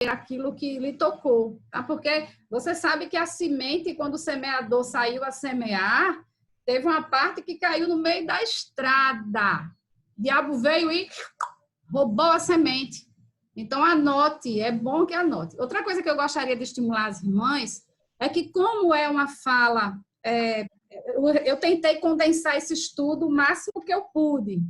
aquilo que lhe tocou, tá? Porque você sabe que a semente, quando o semeador saiu a semear, teve uma parte que caiu no meio da estrada. O diabo veio e roubou a semente. Então, anote, é bom que anote. Outra coisa que eu gostaria de estimular as mães é que, como é uma fala, eu tentei condensar esse estudo o máximo que eu pude.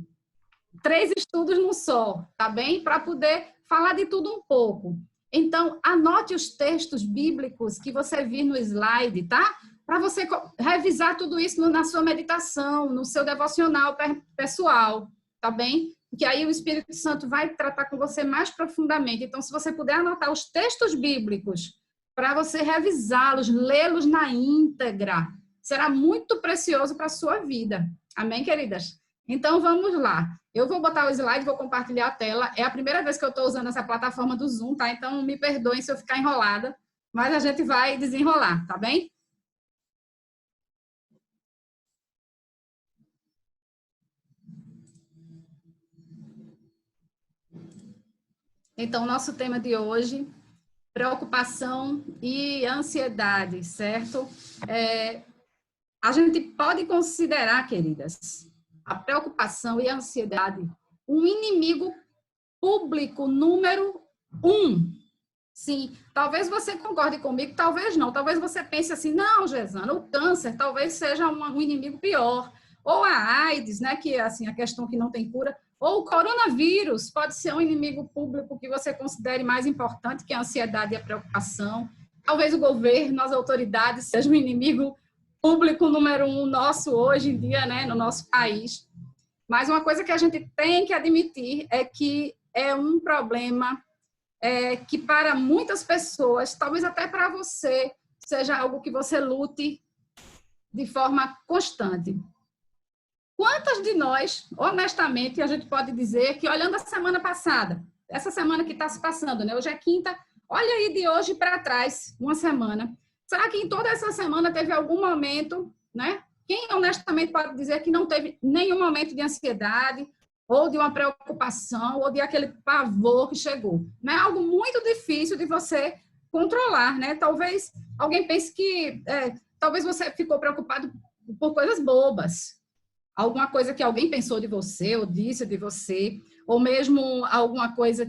3 estudos num só, tá bem? Para poder falar de tudo um pouco. Então, anote os textos bíblicos que você vir no slide, tá? Para você revisar tudo isso na sua meditação, no seu devocional pessoal, tá bem? Que aí o Espírito Santo vai tratar com você mais profundamente. Então, se você puder anotar os textos bíblicos para você revisá-los, lê-los na íntegra, será muito precioso para a sua vida. Amém, queridas? Então, vamos lá. Eu vou botar o slide, vou compartilhar a tela. É a primeira vez que eu estou usando essa plataforma do Zoom, tá? Então, me perdoem se eu ficar enrolada, mas a gente vai desenrolar, tá bem? Então, nosso tema de hoje, preocupação e ansiedade, certo? A gente pode considerar, queridas, a preocupação e a ansiedade um inimigo público número 1. Sim, talvez você concorde comigo, talvez não. Talvez você pense assim, não, Gesana, o câncer talvez seja um inimigo pior. Ou a AIDS, né, que é assim, a questão que não tem cura. Ou o coronavírus pode ser um inimigo público que você considere mais importante que a ansiedade e a preocupação. Talvez o governo, as autoridades sejam um inimigo público número 1 nosso hoje em dia, né, no nosso país. Mas uma coisa que a gente tem que admitir é que é um problema que para muitas pessoas, talvez até para você, seja algo que você lute de forma constante. Quantas de nós, honestamente, a gente pode dizer que olhando a semana passada, essa semana que está se passando, né? Hoje é quinta, olha aí de hoje para trás, uma semana. Será que em toda essa semana teve algum momento, né? Quem honestamente pode dizer que não teve nenhum momento de ansiedade, ou de uma preocupação, ou de aquele pavor que chegou? Não é algo muito difícil de você controlar, né? Talvez alguém pense que, talvez você ficou preocupado por coisas bobas, alguma coisa que alguém pensou de você, ou disse de você, ou mesmo alguma coisa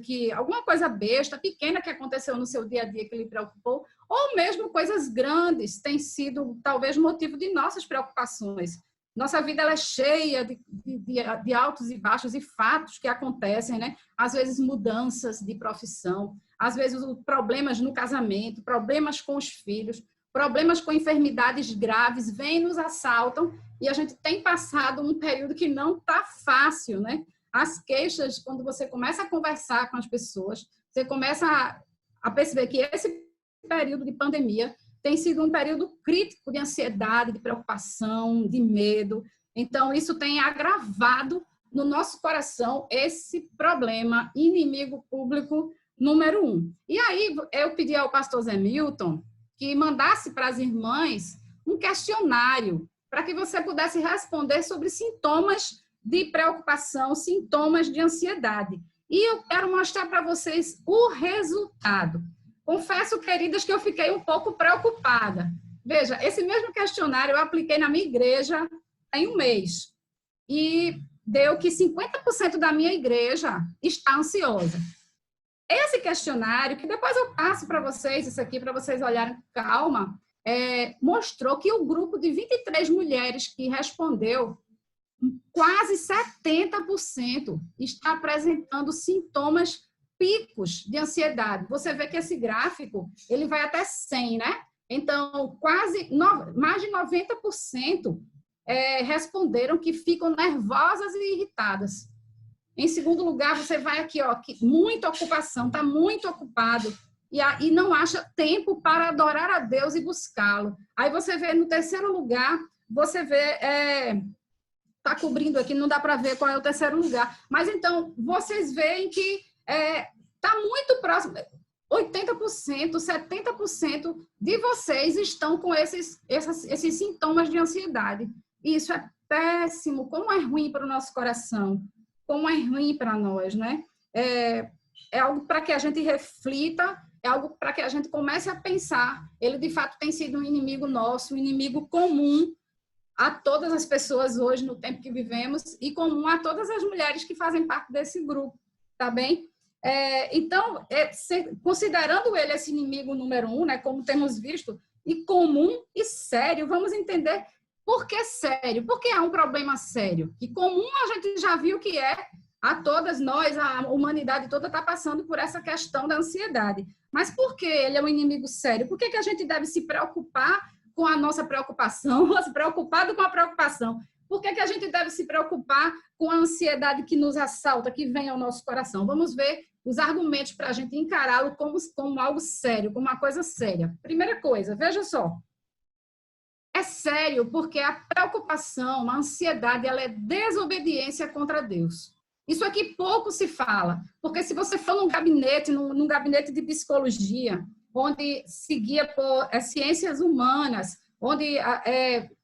besta, pequena que aconteceu no seu dia a dia que lhe preocupou, ou mesmo coisas grandes têm sido talvez motivo de nossas preocupações. Nossa vida ela é cheia de altos e baixos e fatos que acontecem, né? Às vezes mudanças de profissão, às vezes problemas no casamento, problemas com os filhos, problemas com enfermidades graves, vêm e nos assaltam, e a gente tem passado um período que não está fácil, né? As queixas, quando você começa a conversar com as pessoas, você começa a perceber que esse período de pandemia tem sido um período crítico de ansiedade, de preocupação, de medo. Então, isso tem agravado no nosso coração esse problema, inimigo público número 1. E aí, eu pedi ao pastor Zé Milton que mandasse para as irmãs um questionário para que você pudesse responder sobre sintomas de preocupação, sintomas de ansiedade. E eu quero mostrar para vocês o resultado. Confesso, queridas, que eu fiquei um pouco preocupada. Veja, esse mesmo questionário eu apliquei na minha igreja em um mês. E deu que 50% da minha igreja está ansiosa. Esse questionário, que depois eu passo para vocês, isso aqui, para vocês olharem com calma, mostrou que o grupo de 23 mulheres que respondeu, quase 70% está apresentando sintomas picos de ansiedade. Você vê que esse gráfico, ele vai até 100, né? Então, mais de 90% responderam que ficam nervosas e irritadas. Em segundo lugar, você vai aqui, ó, muita ocupação, está muito ocupado e não acha tempo para adorar a Deus e buscá-lo. Aí você vê no terceiro lugar, você vê, está cobrindo aqui, não dá para ver qual é o terceiro lugar. Mas então, vocês veem que está muito próximo, 80%, 70% de vocês estão com esses sintomas de ansiedade. E isso é péssimo, como é ruim para o nosso coração. Como é ruim para nós, né? É algo para que a gente reflita é algo para que a gente comece a pensar. Ele, de fato, tem sido um inimigo nosso, um inimigo comum a todas as pessoas hoje, no tempo que vivemos, e comum a todas as mulheres que fazem parte desse grupo, tá bem? Então, considerando ele esse inimigo número 1, né, como temos visto, e comum e sério, vamos entender por que sério, porque é um problema sério. E comum a gente já viu que a todas nós, a humanidade toda está passando por essa questão da ansiedade. Mas por que ele é um inimigo sério? Por que a gente deve se preocupar com a nossa preocupação, se preocupado com a preocupação? Por que a gente deve se preocupar com a ansiedade que nos assalta, que vem ao nosso coração? Vamos ver os argumentos para a gente encará-lo como algo sério, como uma coisa séria. Primeira coisa, veja só. É sério porque a preocupação, a ansiedade, ela é desobediência contra Deus. Isso aqui pouco se fala, porque se você for num gabinete de psicologia, onde se guia por ciências humanas, onde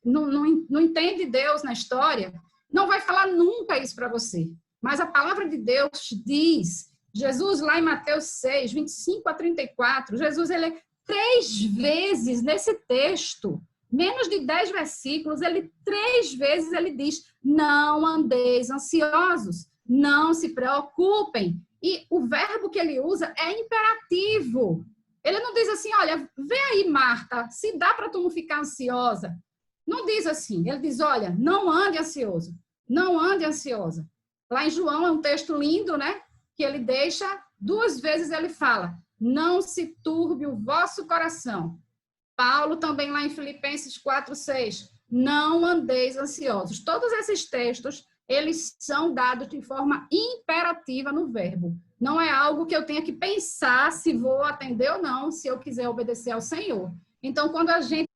não entende Deus na história, não vai falar nunca isso para você. Mas a palavra de Deus diz, Jesus lá em Mateus 6, 25 a 34, Jesus, ele 3 vezes nesse texto, menos de 10 versículos, 3 vezes ele diz, não andeis ansiosos, não se preocupem. E o verbo que ele usa é imperativo. Ele não diz assim, olha, vê aí, Marta, se dá para tu não ficar ansiosa. Não diz assim. Ele diz, olha, não ande ansioso, não ande ansiosa. Lá em João é um texto lindo, né? Que ele deixa, 2 vezes ele fala, não se turbe o vosso coração. Paulo também lá em Filipenses 4:6, não andeis ansiosos. Todos esses textos, eles são dados de forma imperativa no verbo. Não é algo que eu tenha que pensar se vou atender ou não, se eu quiser obedecer ao Senhor. Então, quando a gente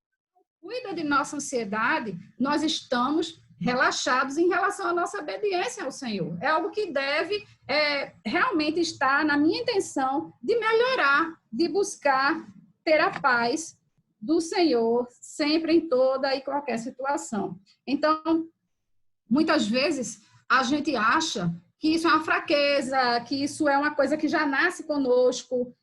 cuida de nossa ansiedade, nós estamos relaxados em relação à nossa obediência ao Senhor. É algo que deve realmente estar na minha intenção de melhorar, de buscar ter a paz do Senhor sempre em toda e qualquer situação. Então, muitas vezes, a gente acha que isso é uma fraqueza, que isso é uma coisa que já nasce conosco,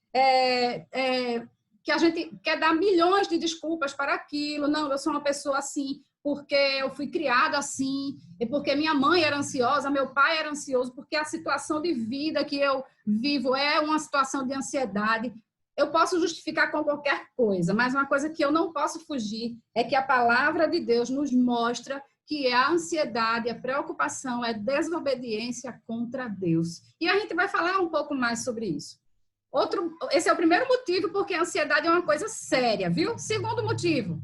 que a gente quer dar milhões de desculpas para aquilo. Não, eu sou uma pessoa assim porque eu fui criado assim, e porque minha mãe era ansiosa, meu pai era ansioso, porque a situação de vida que eu vivo é uma situação de ansiedade. Eu posso justificar com qualquer coisa, mas uma coisa que eu não posso fugir é que a palavra de Deus nos mostra que a ansiedade, a preocupação é desobediência contra Deus. E a gente vai falar um pouco mais sobre isso. Esse é o primeiro motivo porque a ansiedade é uma coisa séria, viu? Segundo motivo,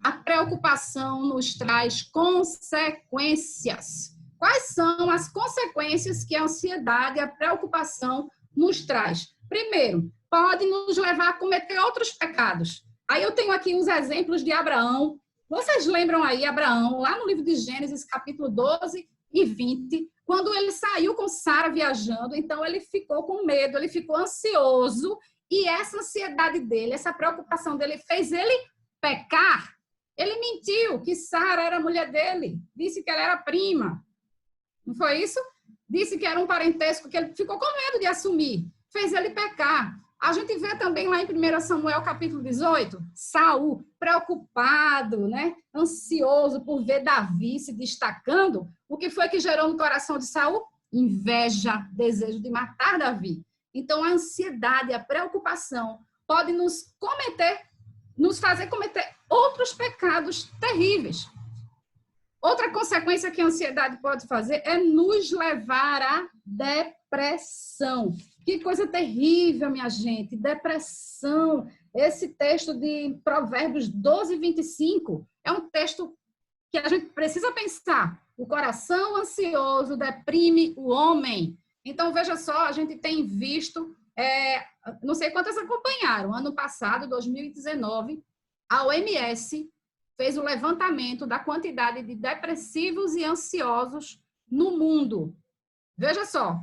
a preocupação nos traz consequências. Quais são as consequências que a ansiedade e a preocupação nos traz? Primeiro, pode nos levar a cometer outros pecados. Aí eu tenho aqui uns exemplos de Abraão. Vocês lembram aí Abraão, lá no livro de Gênesis, capítulo 12 e 20, quando ele saiu com Sara viajando, então ele ficou com medo, ele ficou ansioso, e essa ansiedade dele, essa preocupação dele fez ele pecar. Ele mentiu que Sara era a mulher dele, disse que ela era prima. Não foi isso? Disse que era um parentesco que ele ficou com medo de assumir, fez ele pecar. A gente vê também lá em 1 Samuel, capítulo 18, Saul, preocupado, né? Ansioso por ver Davi se destacando. O que foi que gerou no coração de Saul? Inveja, desejo de matar Davi. Então, a ansiedade, a preocupação pode nos fazer cometer outros pecados terríveis. Outra consequência que a ansiedade pode fazer é nos levar à depressão. Que coisa terrível, minha gente, depressão. Esse texto de Provérbios 12, 25 é um texto que a gente precisa pensar. O coração ansioso deprime o homem. Então, veja só, a gente tem visto, não sei quantas acompanharam, ano passado, 2019, a OMS fez o levantamento da quantidade de depressivos e ansiosos no mundo. Veja só,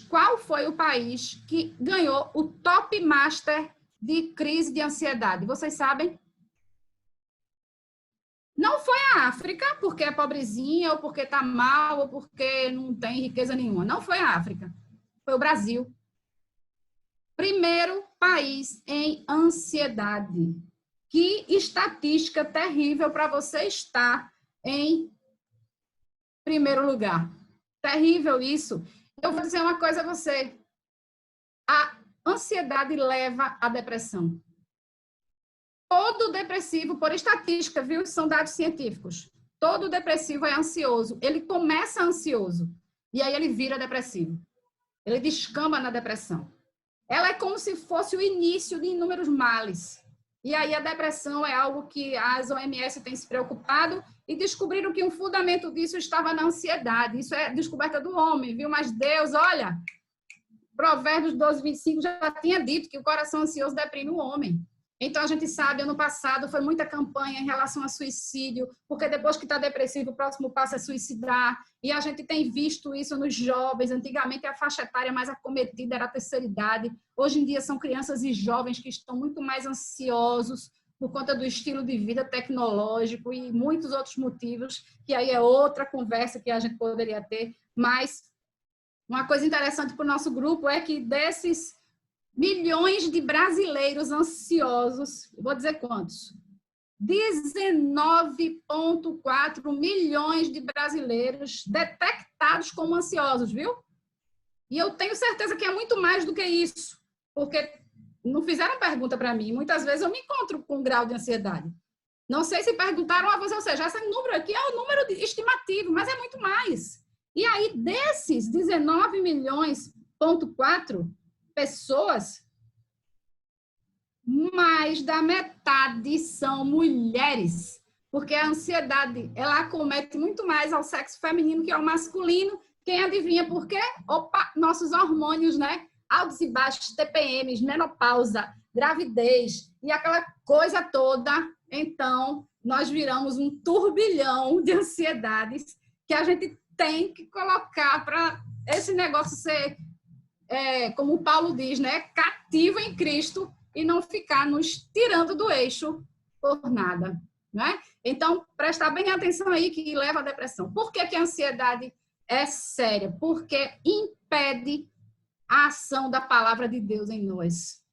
qual foi o país que ganhou o Top Master de crise de ansiedade? Vocês sabem? Não foi a África, porque é pobrezinha, ou porque está mal, ou porque não tem riqueza nenhuma. Não foi a África. Foi o Brasil. Primeiro país em ansiedade. Que estatística terrível para você estar em primeiro lugar. Terrível isso. Eu vou dizer uma coisa a você. A ansiedade leva à depressão. Todo depressivo, por estatística, viu? São dados científicos. Todo depressivo é ansioso. Ele começa ansioso e aí ele vira depressivo. Ele descamba na depressão. Ela é como se fosse o início de inúmeros males. E aí a depressão é algo que as OMS têm se preocupado e descobriram que um fundamento disso estava na ansiedade. Isso é descoberta do homem, viu? Mas Deus, olha, Provérbios 12, 25 já tinha dito que o coração ansioso deprime o homem. Então, a gente sabe, ano passado foi muita campanha em relação a suicídio, porque depois que está depressivo, o próximo passo é suicidar. E a gente tem visto isso nos jovens. Antigamente, a faixa etária mais acometida era a terceira idade. Hoje em dia, são crianças e jovens que estão muito mais ansiosos por conta do estilo de vida tecnológico e muitos outros motivos, que aí é outra conversa que a gente poderia ter. Mas uma coisa interessante para o nosso grupo é que desses milhões de brasileiros ansiosos, vou dizer quantos? 19,4 milhões de brasileiros detectados como ansiosos, viu? E eu tenho certeza que é muito mais do que isso, porque não fizeram pergunta para mim. Muitas vezes eu me encontro com um grau de ansiedade. Não sei se perguntaram a você, ou seja, esse número aqui é o número estimativo, mas é muito mais. E aí, desses 19 milhões,4 pessoas, mais da metade são mulheres, porque a ansiedade, ela acomete muito mais ao sexo feminino que ao masculino. Quem adivinha por quê? Opa, nossos hormônios, né? Altos e baixos, TPMs, menopausa, gravidez e aquela coisa toda. Então, nós viramos um turbilhão de ansiedades que a gente tem que colocar para esse negócio ser, como o Paulo diz, né? Cativo em Cristo e não ficar nos tirando do eixo por nada, né? Então, prestar bem atenção aí que leva à depressão. Por que a ansiedade é séria? Porque impede a ação da palavra de Deus em nós.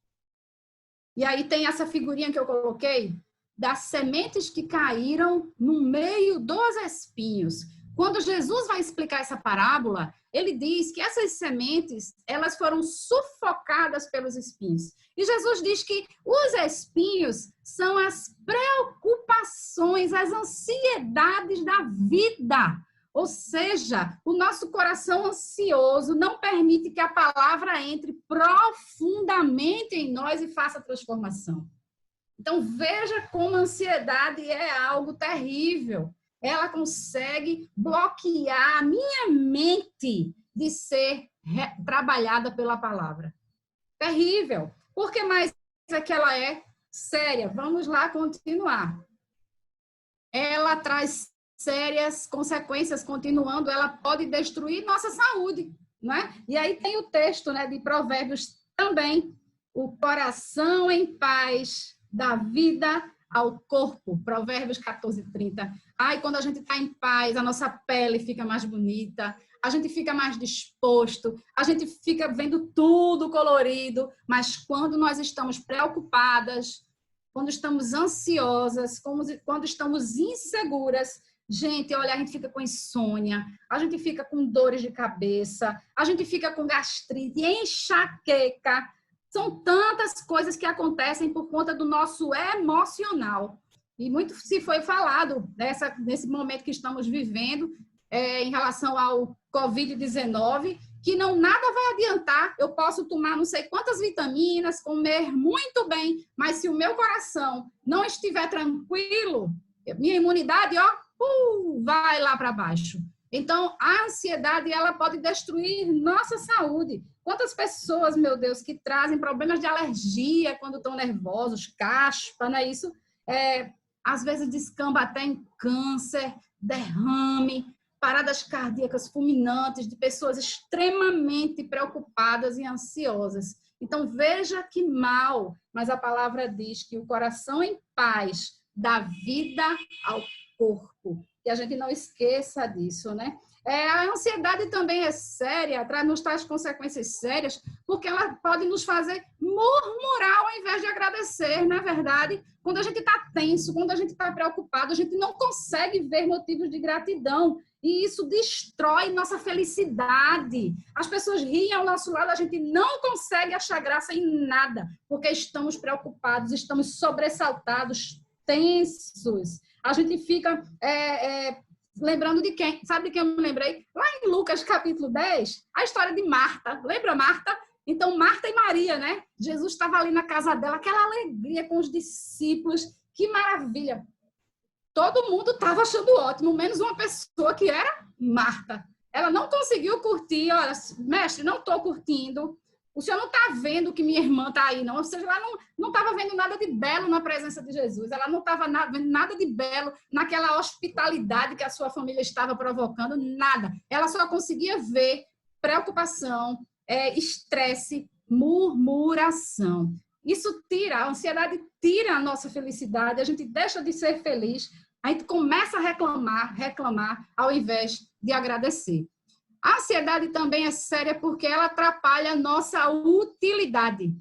E aí tem essa figurinha que eu coloquei das sementes que caíram no meio dos espinhos. Quando Jesus vai explicar essa parábola, ele diz que essas sementes, elas foram sufocadas pelos espinhos. E Jesus diz que os espinhos são as preocupações, as ansiedades da vida. Ou seja, o nosso coração ansioso não permite que a palavra entre profundamente em nós e faça transformação. Então, veja como a ansiedade é algo terrível. Ela consegue bloquear a minha mente de ser trabalhada pela palavra. Terrível. Por que mais é que ela é séria? Vamos lá continuar. Ela traz sérias consequências, continuando, ela pode destruir nossa saúde, não é? E aí tem o texto, né, de Provérbios também. O coração em paz dá vida ao corpo. Provérbios 14:30. Ai, quando a gente está em paz, a nossa pele fica mais bonita, a gente fica mais disposto, a gente fica vendo tudo colorido, mas quando nós estamos preocupadas, quando estamos ansiosas, quando estamos inseguras, gente, olha, a gente fica com insônia, a gente fica com dores de cabeça, a gente fica com gastrite, enxaqueca. São tantas coisas que acontecem por conta do nosso emocional. E muito se foi falado nesse momento que estamos vivendo, em relação ao Covid-19, que nada vai adiantar. Eu posso tomar não sei quantas vitaminas, comer muito bem, mas se o meu coração não estiver tranquilo, minha imunidade, vai lá para baixo. Então, a ansiedade, ela pode destruir nossa saúde. Quantas pessoas, meu Deus, que trazem problemas de alergia quando estão nervosos, caspa, não é isso? Às vezes descamba até em câncer, derrame, paradas cardíacas fulminantes de pessoas extremamente preocupadas e ansiosas. Então, veja que mal, mas a palavra diz que o coração em paz dá vida ao corpo. E a gente não esqueça disso, né? A ansiedade também é séria, nos traz consequências sérias, porque ela pode nos fazer murmurar ao invés de agradecer, não é verdade? Quando a gente está tenso, quando a gente está preocupado, a gente não consegue ver motivos de gratidão. E isso destrói nossa felicidade. As pessoas riem ao nosso lado, a gente não consegue achar graça em nada, porque estamos preocupados, estamos sobressaltados, tensos. A gente fica lembrando de quem? Sabe de quem eu me lembrei? Lá em Lucas, capítulo 10, a história de Marta. Lembra Marta? Então, Marta e Maria, né? Jesus estava ali na casa dela, aquela alegria com os discípulos. Que maravilha! Todo mundo estava achando ótimo, menos uma pessoa que era Marta. Ela não conseguiu curtir. Olha, mestre, não estou curtindo. O senhor não está vendo que minha irmã está aí, não. Ou seja, ela não estava vendo nada de belo na presença de Jesus. Ela não estava vendo nada de belo naquela hospitalidade que a sua família estava provocando, nada. Ela só conseguia ver preocupação, estresse, murmuração. Isso tira, a ansiedade tira a nossa felicidade, a gente deixa de ser feliz, a gente começa a reclamar, ao invés de agradecer. A ansiedade também é séria porque ela atrapalha a nossa utilidade.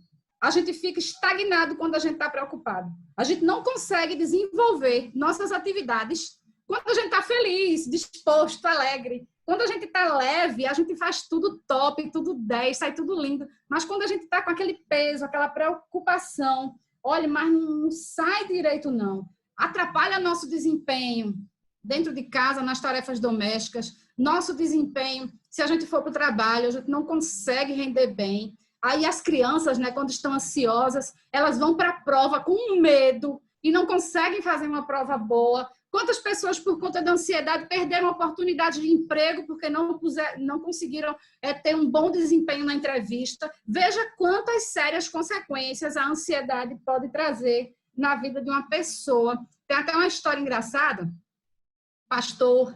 A gente fica estagnado quando a gente está preocupado. A gente não consegue desenvolver nossas atividades quando a gente está feliz, disposto, alegre. Quando a gente está leve, a gente faz tudo top, tudo 10, sai tudo lindo. Mas quando a gente está com aquele peso, aquela preocupação, olha, mas não sai direito, não. Atrapalha nosso desempenho dentro de casa, nas tarefas domésticas, nosso desempenho, se a gente for para o trabalho, a gente não consegue render bem. Aí as crianças, né, quando estão ansiosas, elas vão para a prova com medo e não conseguem fazer uma prova boa. Quantas pessoas, por conta da ansiedade, perderam oportunidade de emprego porque não conseguiram ter um bom desempenho na entrevista? Veja quantas sérias consequências a ansiedade pode trazer na vida de uma pessoa. Tem até uma história engraçada. Pastor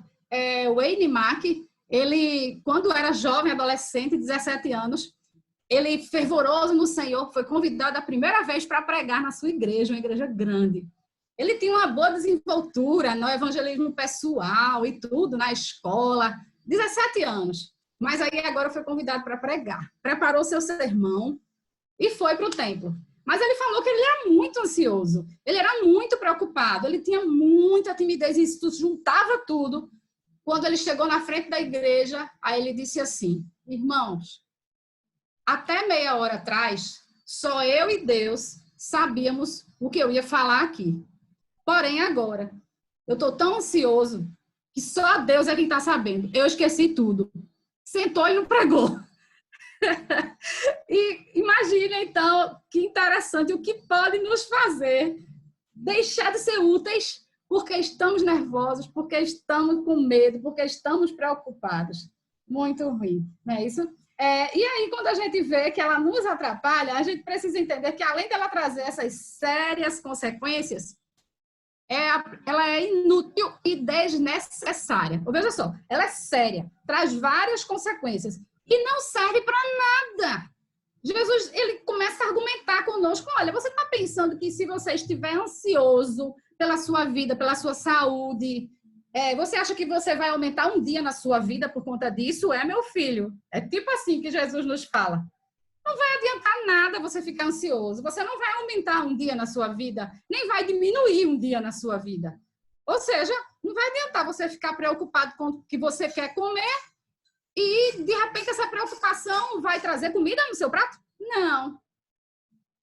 Wayne Mack, ele, quando era jovem, adolescente, 17 anos, ele, fervoroso no Senhor, foi convidado a primeira vez para pregar na sua igreja, uma igreja grande. Ele tinha uma boa desenvoltura no evangelismo pessoal e tudo, na escola, 17 anos. Mas aí agora foi convidado para pregar. Preparou seu sermão e foi para o templo. Mas ele falou que ele era muito ansioso, ele era muito preocupado, ele tinha muita timidez e isso juntava tudo. Quando ele chegou na frente da igreja, aí ele disse assim: irmãos, até meia hora atrás, só eu e Deus sabíamos o que eu ia falar aqui. Porém, agora, eu estou tão ansioso que só Deus é quem está sabendo. Eu esqueci tudo. Sentou e não pregou. E imagina, então, que interessante, o que pode nos fazer deixar de ser úteis porque estamos nervosos, porque estamos com medo, porque estamos preocupados. Muito ruim, não é isso? E aí, quando a gente vê que ela nos atrapalha, a gente precisa entender que, além dela trazer essas sérias consequências, ela é inútil e desnecessária. Veja só, ela é séria, traz várias consequências e não serve para nada. Jesus, ele começa a argumentar conosco: olha, você está pensando que se você estiver ansioso pela sua vida, pela sua saúde, você acha que você vai aumentar um dia na sua vida por conta disso? Meu filho. É tipo assim que Jesus nos fala. Não vai adiantar nada você ficar ansioso. Você não vai aumentar um dia na sua vida, nem vai diminuir um dia na sua vida. Ou seja, não vai adiantar você ficar preocupado com o que você quer comer e, de repente, essa preocupação vai trazer comida no seu prato? Não.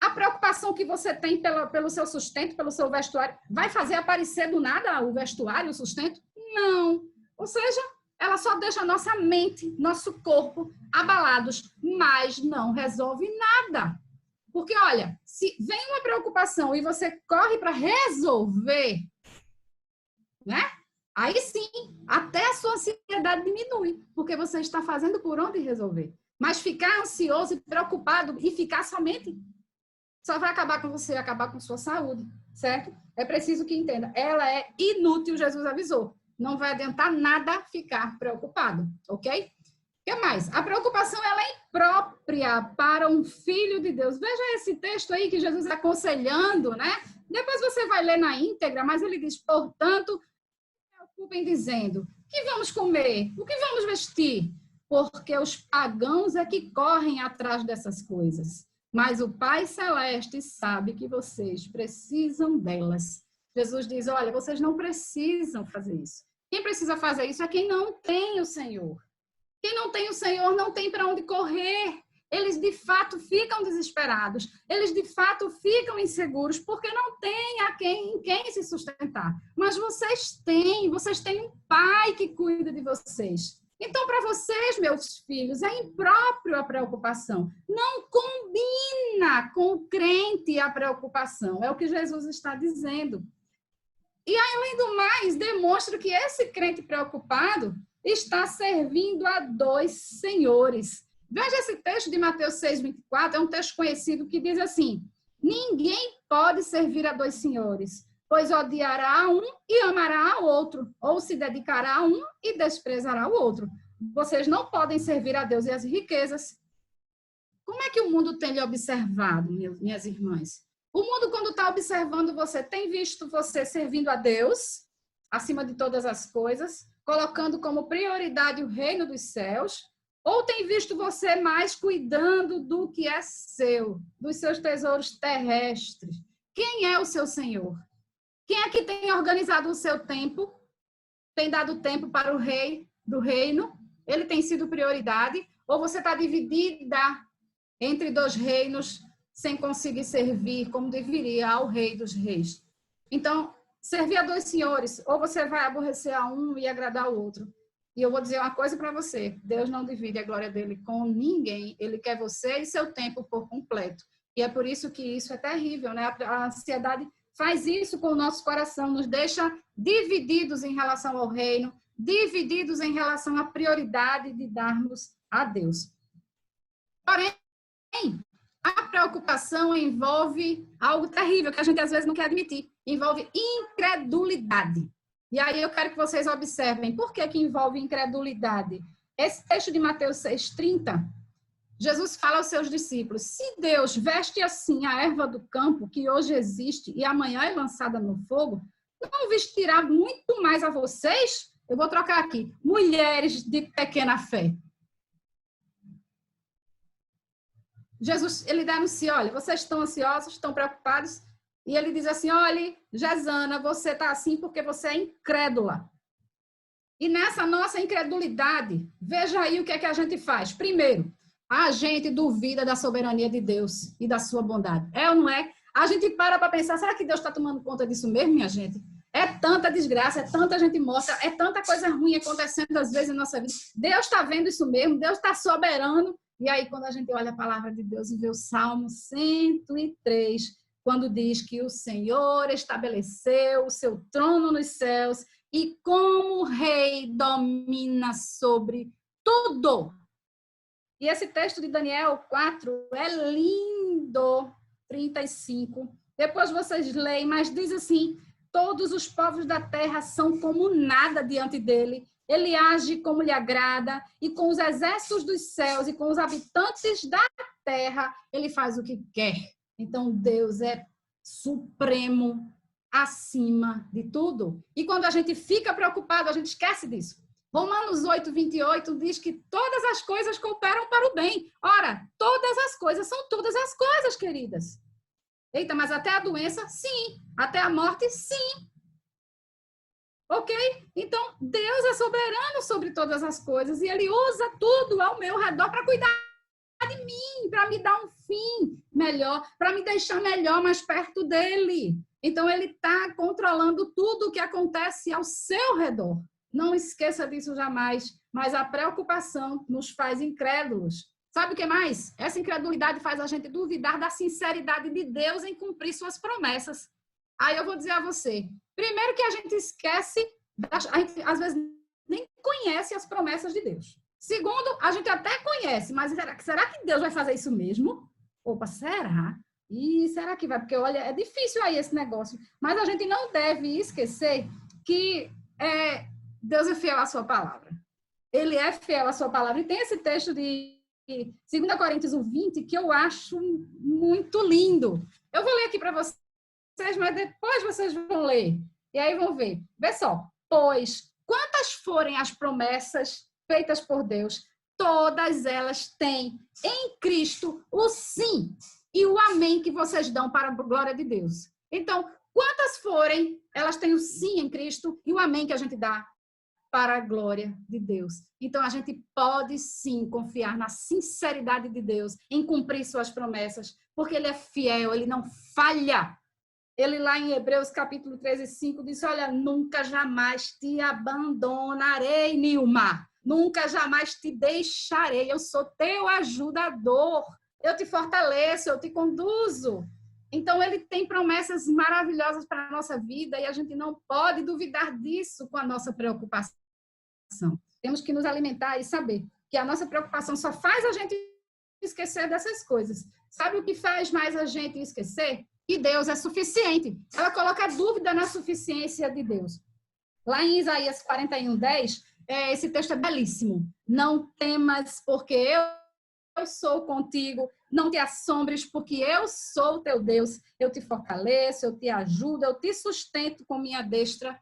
A preocupação que você tem pelo seu sustento, pelo seu vestuário, vai fazer aparecer do nada o vestuário, o sustento? Não. Ou seja, ela só deixa a nossa mente, nosso corpo abalados, mas não resolve nada. Porque, olha, se vem uma preocupação e você corre para resolver, né? Aí sim, até a sua ansiedade diminui, porque você está fazendo por onde resolver. Mas ficar ansioso e preocupado e ficar somente só vai acabar com você, acabar com sua saúde, certo? É preciso que entenda. Ela é inútil, Jesus avisou. Não vai adiantar nada ficar preocupado, ok? O que mais? A preocupação, ela é imprópria para um filho de Deus. Veja esse texto aí que Jesus aconselhando, né? Depois você vai ler na íntegra, mas ele diz: portanto, não se preocupem dizendo O que vamos comer? O que vamos vestir? Porque os pagãos é que correm atrás dessas coisas. Mas o Pai Celeste sabe que vocês precisam delas. Jesus diz, olha, vocês não precisam fazer isso. Quem precisa fazer isso é quem não tem o Senhor. Quem não tem o Senhor não tem para onde correr. Eles, de fato, ficam desesperados. Eles, de fato, ficam inseguros, porque não tem em quem se sustentar. Mas vocês têm um Pai que cuida de vocês. Então, para vocês, meus filhos, é impróprio a preocupação. Não combina com o crente a preocupação. É o que Jesus está dizendo. E, além do mais, demonstra que esse crente preocupado está servindo a dois senhores. Veja esse texto de Mateus 6:24, é um texto conhecido que diz assim, ninguém pode servir a dois senhores, pois odiará um e amará ao outro, ou se dedicará a um e desprezará o outro. Vocês não podem servir a Deus e as riquezas. Como é que o mundo tem lhe observado, minhas irmãs? O mundo, quando está observando você, tem visto você servindo a Deus, acima de todas as coisas, colocando como prioridade o reino dos céus, ou tem visto você mais cuidando do que é seu, dos seus tesouros terrestres? Quem é o seu Senhor? Quem é que tem organizado o seu tempo? Tem dado tempo para o rei do reino? Ele tem sido prioridade? Ou você está dividida entre dois reinos sem conseguir servir como deveria ao rei dos reis? Então, servir a dois senhores, ou você vai aborrecer a um e agradar o outro. E eu vou dizer uma coisa para você, Deus não divide a glória dele com ninguém, ele quer você e seu tempo por completo. E é por isso que isso é terrível, né? A ansiedade faz isso com o nosso coração, nos deixa divididos em relação ao reino, divididos em relação à prioridade de darmos a Deus. Porém, a preocupação envolve algo terrível, que a gente às vezes não quer admitir, envolve incredulidade. E aí eu quero que vocês observem por que envolve incredulidade. Esse texto de Mateus 6:30, Jesus fala aos seus discípulos, se Deus veste assim a erva do campo, que hoje existe e amanhã é lançada no fogo, não vestirá muito mais a vocês? Eu vou trocar aqui, mulheres de pequena fé. Jesus, ele denuncia, olha, vocês estão ansiosos, estão preocupados, e ele diz assim, olha, Gesana, você está assim porque você é incrédula. E nessa nossa incredulidade, veja aí o que é que a gente faz. Primeiro, a gente duvida da soberania de Deus e da sua bondade. É ou não é? A gente para pensar, será que Deus está tomando conta disso mesmo, minha gente? É tanta desgraça, é tanta gente morta, é tanta coisa ruim acontecendo às vezes em nossa vida. Deus está vendo isso mesmo, Deus está soberano. E aí, quando a gente olha a palavra de Deus e vê o Salmo 103, quando diz que o Senhor estabeleceu o seu trono nos céus e como rei domina sobre tudo. E esse texto de Daniel 4 é lindo, 35. Depois vocês leem, mas diz assim, todos os povos da terra são como nada diante dele. Ele age como lhe agrada, e com os exércitos dos céus e com os habitantes da terra, ele faz o que quer. Então, Deus é supremo, acima de tudo. E quando a gente fica preocupado, a gente esquece disso. Romanos 8:28 diz que todas as coisas cooperam para o bem. Ora, todas as coisas são todas as coisas, queridas. Eita, mas até a doença, sim. Até a morte, sim. Ok? Então, Deus é soberano sobre todas as coisas e ele usa tudo ao meu redor para cuidar de mim, para me dar um fim melhor, para me deixar melhor, mais perto dele. Então, ele está controlando tudo o que acontece ao seu redor. Não esqueça disso jamais, mas a preocupação nos faz incrédulos. Sabe o que mais? Essa incredulidade faz a gente duvidar da sinceridade de Deus em cumprir suas promessas. Aí eu vou dizer a você, primeiro que a gente esquece, a gente às vezes nem conhece as promessas de Deus. Segundo, a gente até conhece, mas será que Deus vai fazer isso mesmo? Opa, será? E será que vai? Porque, olha, é difícil aí esse negócio. Mas a gente não deve esquecer que Deus é fiel à sua palavra. Ele é fiel à sua palavra. E tem esse texto de 2 Coríntios 1:20 que eu acho muito lindo. Eu vou ler aqui para vocês, mas depois vocês vão ler. E aí vão ver. Vê só. Pois quantas forem as promessas feitas por Deus, todas elas têm em Cristo o sim e o amém que vocês dão para a glória de Deus. Então, quantas forem, elas têm o sim em Cristo e o amém que a gente dá para a glória de Deus. Então, a gente pode sim confiar na sinceridade de Deus em cumprir suas promessas, porque Ele é fiel, Ele não falha. Ele lá em Hebreus capítulo 13, 5 diz, olha, nunca jamais te abandonarei, Nilma. Nunca jamais te deixarei. Eu sou teu ajudador. Eu te fortaleço, eu te conduzo. Então, ele tem promessas maravilhosas para a nossa vida e a gente não pode duvidar disso com a nossa preocupação. Temos que nos alimentar e saber que a nossa preocupação só faz a gente esquecer dessas coisas. Sabe o que faz mais a gente esquecer? Que Deus é suficiente. Ela coloca dúvida na suficiência de Deus. Lá em Isaías 41, 10, esse texto é belíssimo. Não temas, porque eu sou contigo. Não te assombres, porque eu sou o teu Deus. Eu te fortaleço, eu te ajudo, eu te sustento com minha destra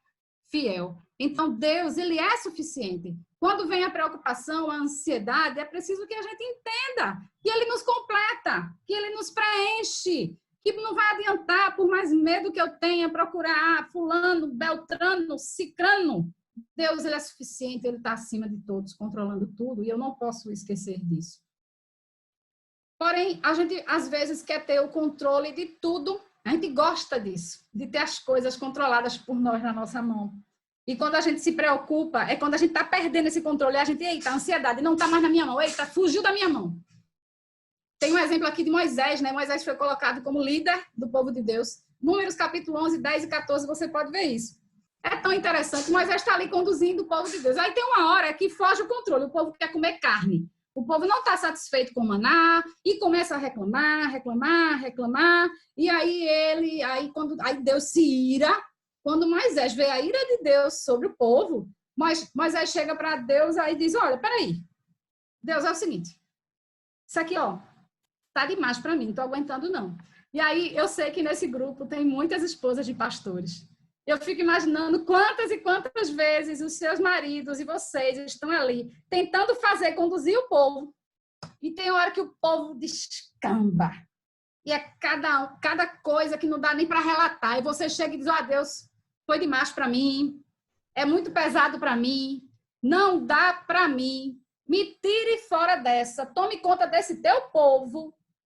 fiel. Então, Deus, ele é suficiente. Quando vem a preocupação, a ansiedade, é preciso que a gente entenda que ele nos completa, que ele nos preenche, que não vai adiantar, por mais medo que eu tenha, procurar fulano, beltrano, cicrano. Deus, ele é suficiente, ele está acima de todos, controlando tudo, e eu não posso esquecer disso. Porém, a gente, às vezes, quer ter o controle de tudo. A gente gosta disso, de ter as coisas controladas por nós na nossa mão. E quando a gente se preocupa, é quando a gente está perdendo esse controle. A gente, eita, a ansiedade não está mais na minha mão. Eita, fugiu da minha mão. Tem um exemplo aqui de Moisés, né? Moisés foi colocado como líder do povo de Deus. Números capítulo 11, 10 e 14, você pode ver isso. É tão interessante. Moisés está ali conduzindo o povo de Deus. Aí tem uma hora que foge o controle. O povo quer comer carne. O povo não está satisfeito com o maná e começa a reclamar. E aí Deus se ira. Quando Moisés vê a ira de Deus sobre o povo, Moisés chega para Deus e diz, olha, peraí, Deus, é o seguinte, isso aqui, ó, tá demais para mim, não tô aguentando não. E aí eu sei que nesse grupo tem muitas esposas de pastores. Eu fico imaginando quantas e quantas vezes os seus maridos e vocês estão ali tentando conduzir o povo. E tem hora que o povo descamba. E é cada coisa que não dá nem para relatar. E você chega e diz, Deus, foi demais para mim, é muito pesado para mim, não dá para mim, me tire fora dessa, tome conta desse teu povo.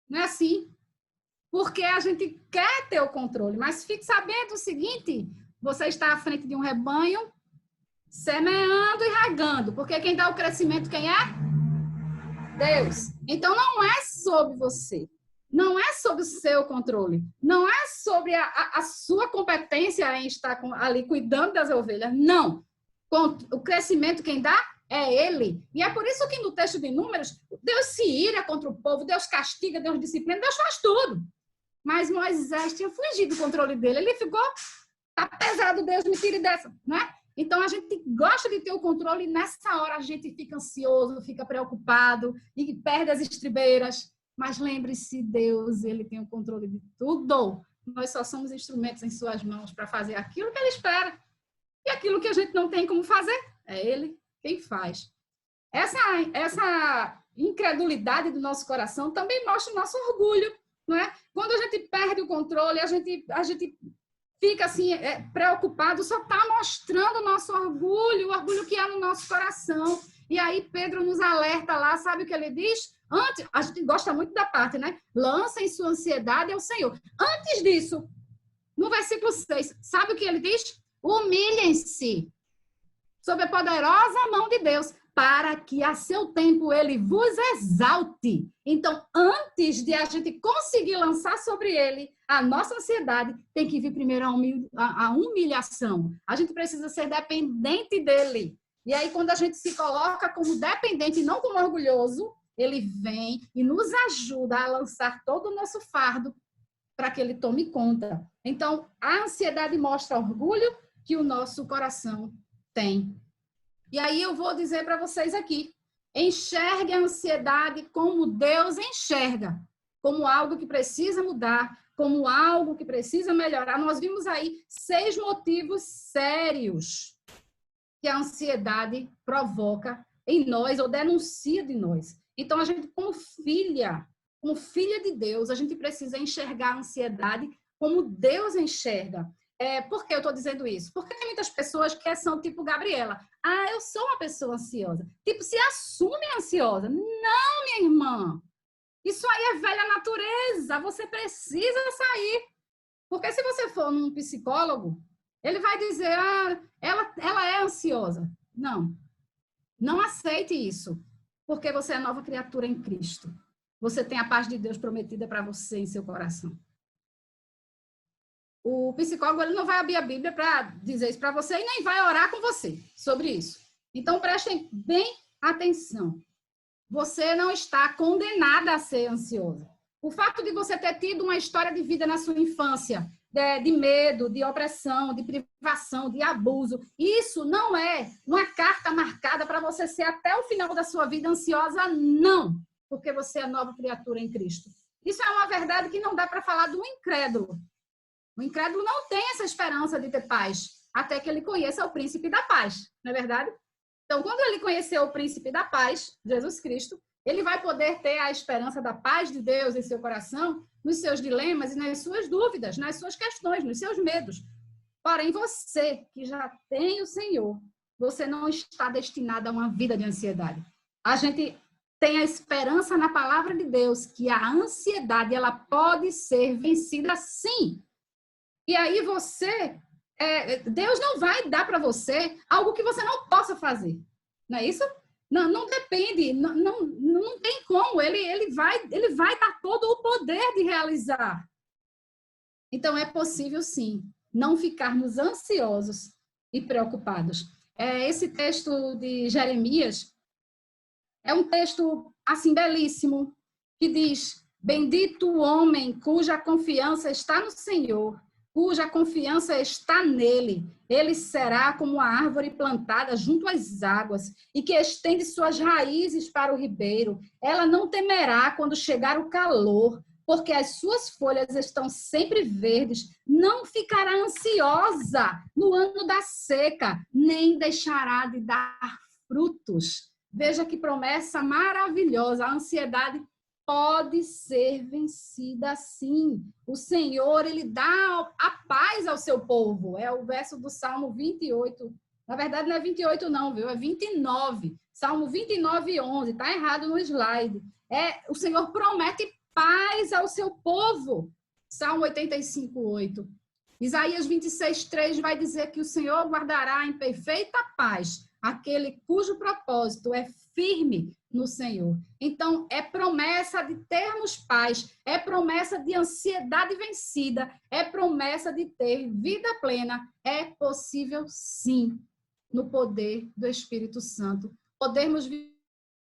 Não é assim? Porque a gente quer ter o controle, mas fique sabendo o seguinte, você está à frente de um rebanho, semeando e regando, porque quem dá o crescimento, quem é? Deus. Então, não é sobre você, não é sobre o seu controle, não é sobre a sua competência em estar ali cuidando das ovelhas, não. O crescimento, quem dá? É ele. E é por isso que no texto de Números, Deus se ira contra o povo, Deus castiga, Deus disciplina, Deus faz tudo. Mas Moisés tinha fugido do controle dele. Ele ficou, tá pesado, Deus me tire dessa, né? Então, a gente gosta de ter o controle e nessa hora a gente fica ansioso, fica preocupado e perde as estribeiras. Mas lembre-se, Deus, ele tem o controle de tudo. Nós só somos instrumentos em suas mãos para fazer aquilo que ele espera. E aquilo que a gente não tem como fazer, é ele quem faz. Essa incredulidade do nosso coração também mostra o nosso orgulho, não é? Quando a gente perde o controle, a gente fica assim, preocupado, só está mostrando o nosso orgulho, o orgulho que há no nosso coração. E aí Pedro nos alerta lá, sabe o que ele diz? Antes, a gente gosta muito da parte, né? Lancem sua ansiedade ao Senhor. Antes disso, no versículo 6, sabe o que ele diz? Humilhem-se sob a poderosa mão de Deus, para que a seu tempo ele vos exalte. Então, antes de a gente conseguir lançar sobre ele a nossa ansiedade, tem que vir primeiro a humilhação. A gente precisa ser dependente dele. E aí, quando a gente se coloca como dependente e não como orgulhoso, ele vem e nos ajuda a lançar todo o nosso fardo para que ele tome conta. Então, a ansiedade mostra orgulho que o nosso coração tem. E aí eu vou dizer para vocês aqui, enxergue a ansiedade como Deus enxerga, como algo que precisa mudar, como algo que precisa melhorar. Nós vimos aí 6 motivos sérios que a ansiedade provoca em nós ou denuncia de nós. Então, a gente, como filha de Deus, a gente precisa enxergar a ansiedade como Deus enxerga. Por que eu estou dizendo isso? Porque tem muitas pessoas que são tipo Gabriela. Ah, eu sou uma pessoa ansiosa. Tipo, se assume ansiosa. Não, minha irmã. Isso aí é velha natureza. Você precisa sair. Porque se você for num psicólogo, ele vai dizer, ela é ansiosa. Não. Não aceite isso. Porque você é nova criatura em Cristo. Você tem a paz de Deus prometida para você em seu coração. O psicólogo ele não vai abrir a Bíblia para dizer isso para você e nem vai orar com você sobre isso. Então, prestem bem atenção. Você não está condenada a ser ansiosa. O fato de você ter tido uma história de vida na sua infância, de medo, de opressão, de privação, de abuso, isso não é uma carta marcada para você ser até o final da sua vida ansiosa, não. Porque você é nova criatura em Cristo. Isso é uma verdade que não dá para falar do incrédulo. O incrédulo não tem essa esperança de ter paz, até que ele conheça o príncipe da paz, não é verdade? Então, quando ele conhecer o príncipe da paz, Jesus Cristo, ele vai poder ter a esperança da paz de Deus em seu coração, nos seus dilemas e nas suas dúvidas, nas suas questões, nos seus medos. Porém, você que já tem o Senhor, você não está destinado a uma vida de ansiedade. A gente tem a esperança na palavra de Deus que a ansiedade ela pode ser vencida sim. E aí Deus não vai dar para você algo que você não possa fazer. Não é isso? Não depende, não tem como. Ele vai dar todo o poder de realizar. Então, é possível sim não ficarmos ansiosos e preocupados. Esse texto de Jeremias é um texto, assim, belíssimo, que diz: bendito o homem cuja confiança está no Senhor, cuja confiança está nele. Ele será como a árvore plantada junto às águas e que estende suas raízes para o ribeiro. Ela não temerá quando chegar o calor, porque as suas folhas estão sempre verdes. Não ficará ansiosa no ano da seca, nem deixará de dar frutos. Veja que promessa maravilhosa. A ansiedade pode ser vencida sim. O Senhor, ele dá a paz ao seu povo. É o verso do Salmo 28. Na verdade, não é 28 não, viu? É 29. Salmo 29, 11. Está errado no slide. O Senhor promete paz ao seu povo. Salmo 85, 8. Isaías 26, 3 vai dizer que o Senhor guardará em perfeita paz aquele cujo propósito é firme no Senhor. Então, é promessa de termos paz, é promessa de ansiedade vencida, é promessa de ter vida plena. É possível, sim, no poder do Espírito Santo. Podemos viver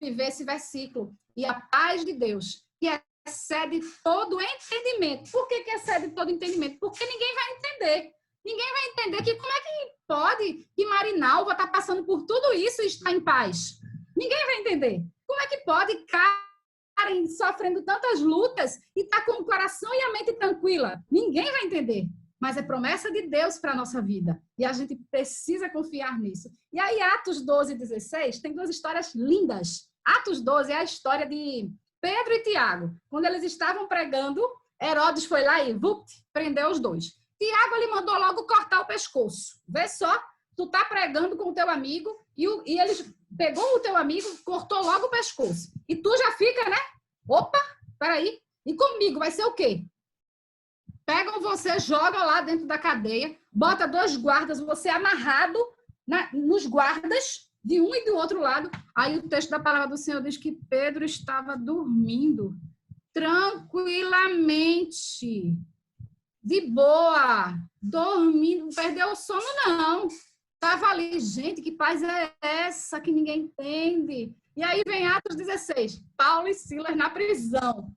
esse versículo. E a paz de Deus, que excede todo entendimento. Por que excede todo entendimento? Porque ninguém vai entender. Ninguém vai entender que como é que pode que Marinalva está passando por tudo isso e está em paz. Ninguém vai entender. Como é que pode Karen sofrendo tantas lutas e está com o coração e a mente tranquila? Ninguém vai entender. Mas é promessa de Deus para a nossa vida. E a gente precisa confiar nisso. E aí, Atos 12, 16, tem duas histórias lindas. Atos 12 é a história de Pedro e Tiago. Quando eles estavam pregando, Herodes foi lá e prendeu os dois. Tiago, ele mandou logo cortar o pescoço. Vê só, tu tá pregando com o teu amigo e ele pegou o teu amigo, cortou logo o pescoço. E tu já fica, né? Opa, peraí. E comigo vai ser o quê? Pegam você, jogam lá dentro da cadeia, bota 2 guardas, você amarrado nos guardas, de um e do outro lado. Aí o texto da palavra do Senhor diz que Pedro estava dormindo tranquilamente. De boa, dormindo, não perdeu o sono, não. Estava ali, gente, que paz é essa que ninguém entende? E aí vem Atos 16, Paulo e Silas na prisão.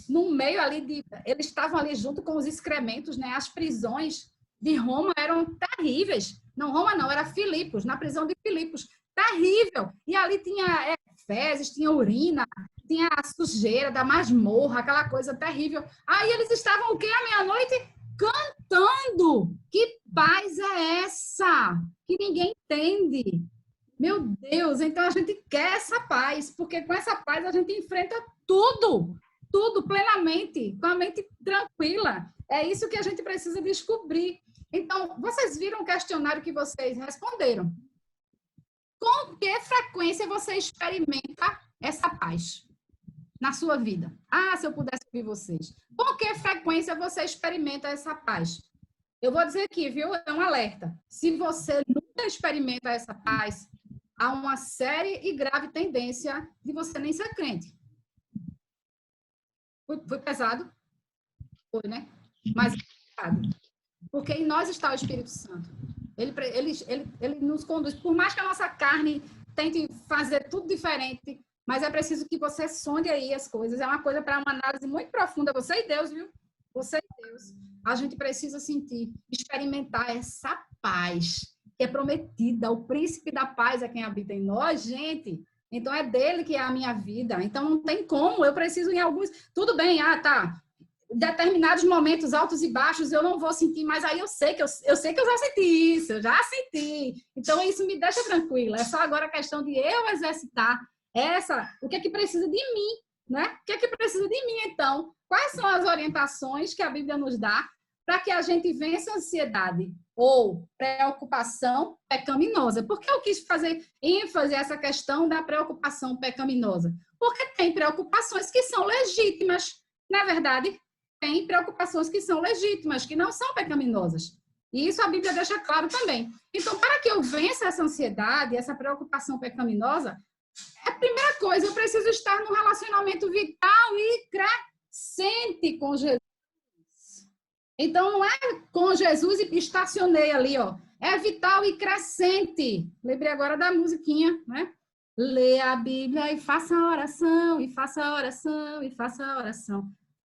No meio ali, eles estavam ali junto com os excrementos, né? As prisões de Roma eram terríveis. Não, Roma não, era Filipos, na prisão de Filipos. Terrível. E ali tinha fezes, tinha urina, tinha a sujeira da masmorra, aquela coisa terrível. Aí eles estavam o quê? À meia-noite? cantando. Que paz é essa? Que ninguém entende. Meu Deus, então a gente quer essa paz, porque com essa paz a gente enfrenta tudo, tudo plenamente, com a mente tranquila. É isso que a gente precisa descobrir. Então, vocês viram o questionário que vocês responderam. Com que frequência você experimenta essa paz na sua vida? Ah, se eu pudesse ouvir vocês. Com que frequência você experimenta essa paz? Eu vou dizer aqui, viu? É um alerta. Se você nunca experimenta essa paz, há uma séria e grave tendência de você nem ser crente. Foi pesado? Foi, né? Mas é pesado. Porque em nós está o Espírito Santo. Ele nos conduz. Por mais que a nossa carne tente fazer tudo diferente, mas é preciso que você sonde aí as coisas. É uma coisa para uma análise muito profunda. Você e Deus, viu? Você e Deus. A gente precisa sentir, experimentar essa paz que é prometida. O príncipe da paz é quem habita em nós, gente. Então, é dele que é a minha vida. Então, não tem como. Eu preciso em alguns... Tudo bem, tá. Determinados momentos altos e baixos eu não vou sentir, mas aí eu sei que eu já senti isso, eu já senti. Então, isso me deixa tranquila. É só agora a questão de eu exercitar o que é que precisa de mim, né? O que é que precisa de mim, então? Quais são as orientações que a Bíblia nos dá para que a gente vença a ansiedade ou preocupação pecaminosa? Por que eu quis fazer ênfase essa questão da preocupação pecaminosa? Porque tem preocupações que são legítimas, na verdade. Tem preocupações que são legítimas, que não são pecaminosas. E isso a Bíblia deixa claro também. Então, para que eu vença essa ansiedade, essa preocupação pecaminosa, a primeira coisa, eu preciso estar num relacionamento vital e crescente com Jesus. Então, não é com Jesus e estacionei ali, ó. É vital e crescente. Lembrei agora da musiquinha, né? Lê a Bíblia e faça a oração, e faça a oração, e faça a oração.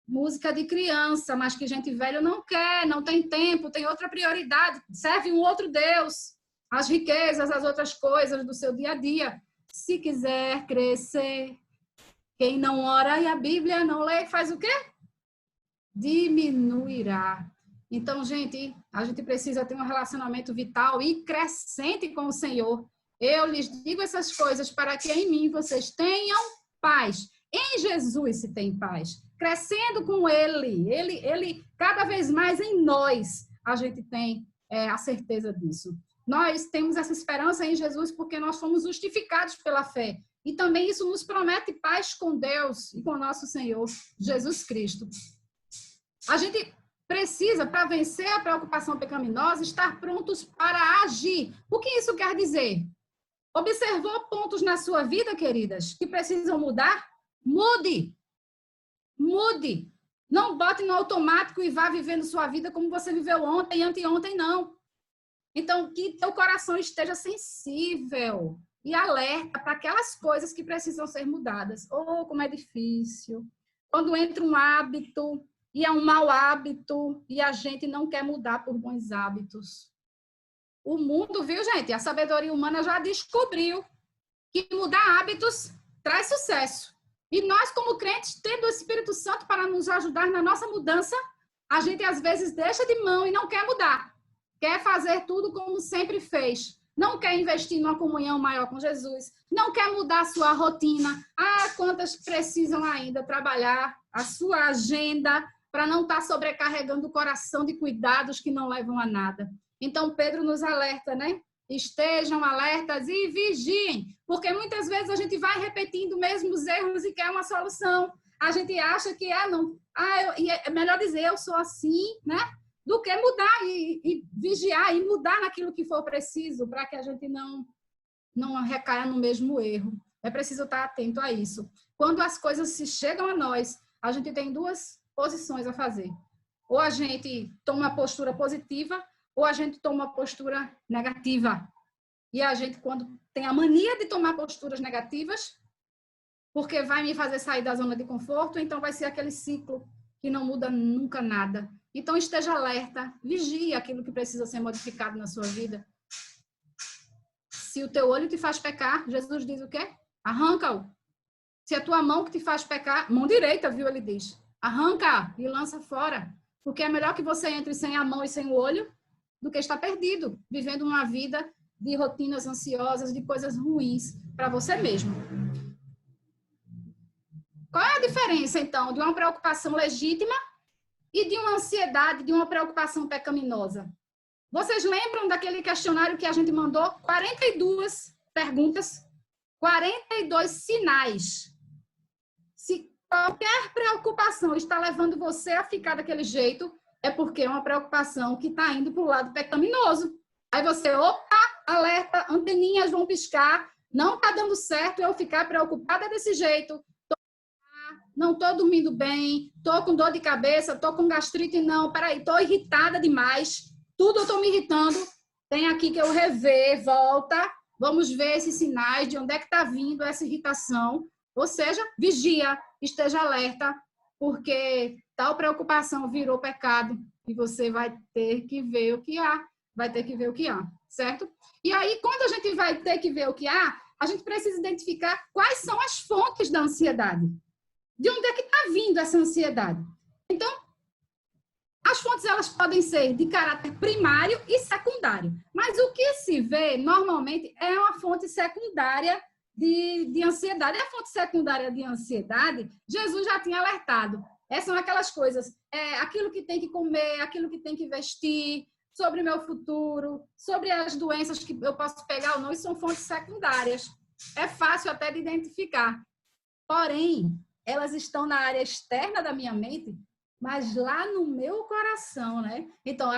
Música de criança, mas que gente velho não quer, não tem tempo, tem outra prioridade, serve um outro Deus, as riquezas, as outras coisas do seu dia a dia. Se quiser crescer, quem não ora e a Bíblia não lê, faz o quê? Diminuirá. Então, gente, a gente precisa ter um relacionamento vital e crescente com o Senhor. Eu lhes digo essas coisas para que em mim vocês tenham paz. Em Jesus se tem paz. Crescendo com ele cada vez mais em nós, a gente tem a certeza disso. Nós temos essa esperança em Jesus porque nós fomos justificados pela fé. E também isso nos promete paz com Deus e com nosso Senhor Jesus Cristo. A gente precisa, para vencer a preocupação pecaminosa, estar prontos para agir. O que isso quer dizer? Observou pontos na sua vida, queridas, que precisam mudar? Mude. Mude. Não bote no automático e vá vivendo sua vida como você viveu ontem e anteontem, não. Então, que teu coração esteja sensível e alerta para aquelas coisas que precisam ser mudadas. Oh, como é difícil. Quando entra um hábito e é um mau hábito e a gente não quer mudar por bons hábitos. O mundo, viu, gente? A sabedoria humana já descobriu que mudar hábitos traz sucesso. E nós, como crentes, tendo o Espírito Santo para nos ajudar na nossa mudança, a gente às vezes deixa de mão e não quer mudar. Quer fazer tudo como sempre fez. Não quer investir numa comunhão maior com Jesus. Não quer mudar a sua rotina. Ah, quantas precisam ainda trabalhar a sua agenda para não estar sobrecarregando o coração de cuidados que não levam a nada. Então, Pedro nos alerta, né? Estejam alertas e vigiem, porque muitas vezes a gente vai repetindo mesmo os erros e quer uma solução. A gente acha que é melhor dizer eu sou assim, né? Do que mudar e vigiar e mudar naquilo que for preciso para que a gente não recaia no mesmo erro. É preciso estar atento a isso. Quando as coisas se chegam a nós, a gente tem duas posições a fazer. Ou a gente toma uma postura positiva, ou a gente toma uma postura negativa. E a gente, quando tem a mania de tomar posturas negativas, porque vai me fazer sair da zona de conforto, então vai ser aquele ciclo que não muda nunca nada. Então, esteja alerta, vigie aquilo que precisa ser modificado na sua vida. Se o teu olho te faz pecar, Jesus diz o quê? Arranca-o. Se a tua mão que te faz pecar, mão direita, viu? Ele diz, arranca e lança fora. Porque é melhor que você entre sem a mão e sem o olho do que estar perdido, vivendo uma vida de rotinas ansiosas, de coisas ruins para você mesmo. Qual é a diferença, então, de uma preocupação legítima e de uma ansiedade, de uma preocupação pecaminosa? Vocês lembram daquele questionário que a gente mandou? 42 perguntas, 42 sinais. Se qualquer preocupação está levando você a ficar daquele jeito, é porque é uma preocupação que está indo para o lado pecaminoso. Aí você, opa, alerta, anteninhas vão piscar, não está dando certo eu ficar preocupada desse jeito. Não estou dormindo bem, estou com dor de cabeça, estou com gastrite, não, peraí, estou irritada demais, tudo eu estou me irritando, tem aqui que eu rever, volta, vamos ver esses sinais, de onde é que está vindo essa irritação, ou seja, vigia, esteja alerta, porque tal preocupação virou pecado e você vai ter que ver o que há, certo? E aí, quando a gente vai ter que ver o que há, a gente precisa identificar quais são as fontes da ansiedade. De onde é que está vindo essa ansiedade? Então, as fontes elas podem ser de caráter primário e secundário. Mas o que se vê, normalmente, é uma fonte secundária de ansiedade. E a fonte secundária de ansiedade, Jesus já tinha alertado. Essas são aquelas coisas, aquilo que tem que comer, aquilo que tem que vestir, sobre o meu futuro, sobre as doenças que eu posso pegar ou não, isso são fontes secundárias. É fácil até de identificar. Porém, elas estão na área externa da minha mente, mas lá no meu coração, né? Então,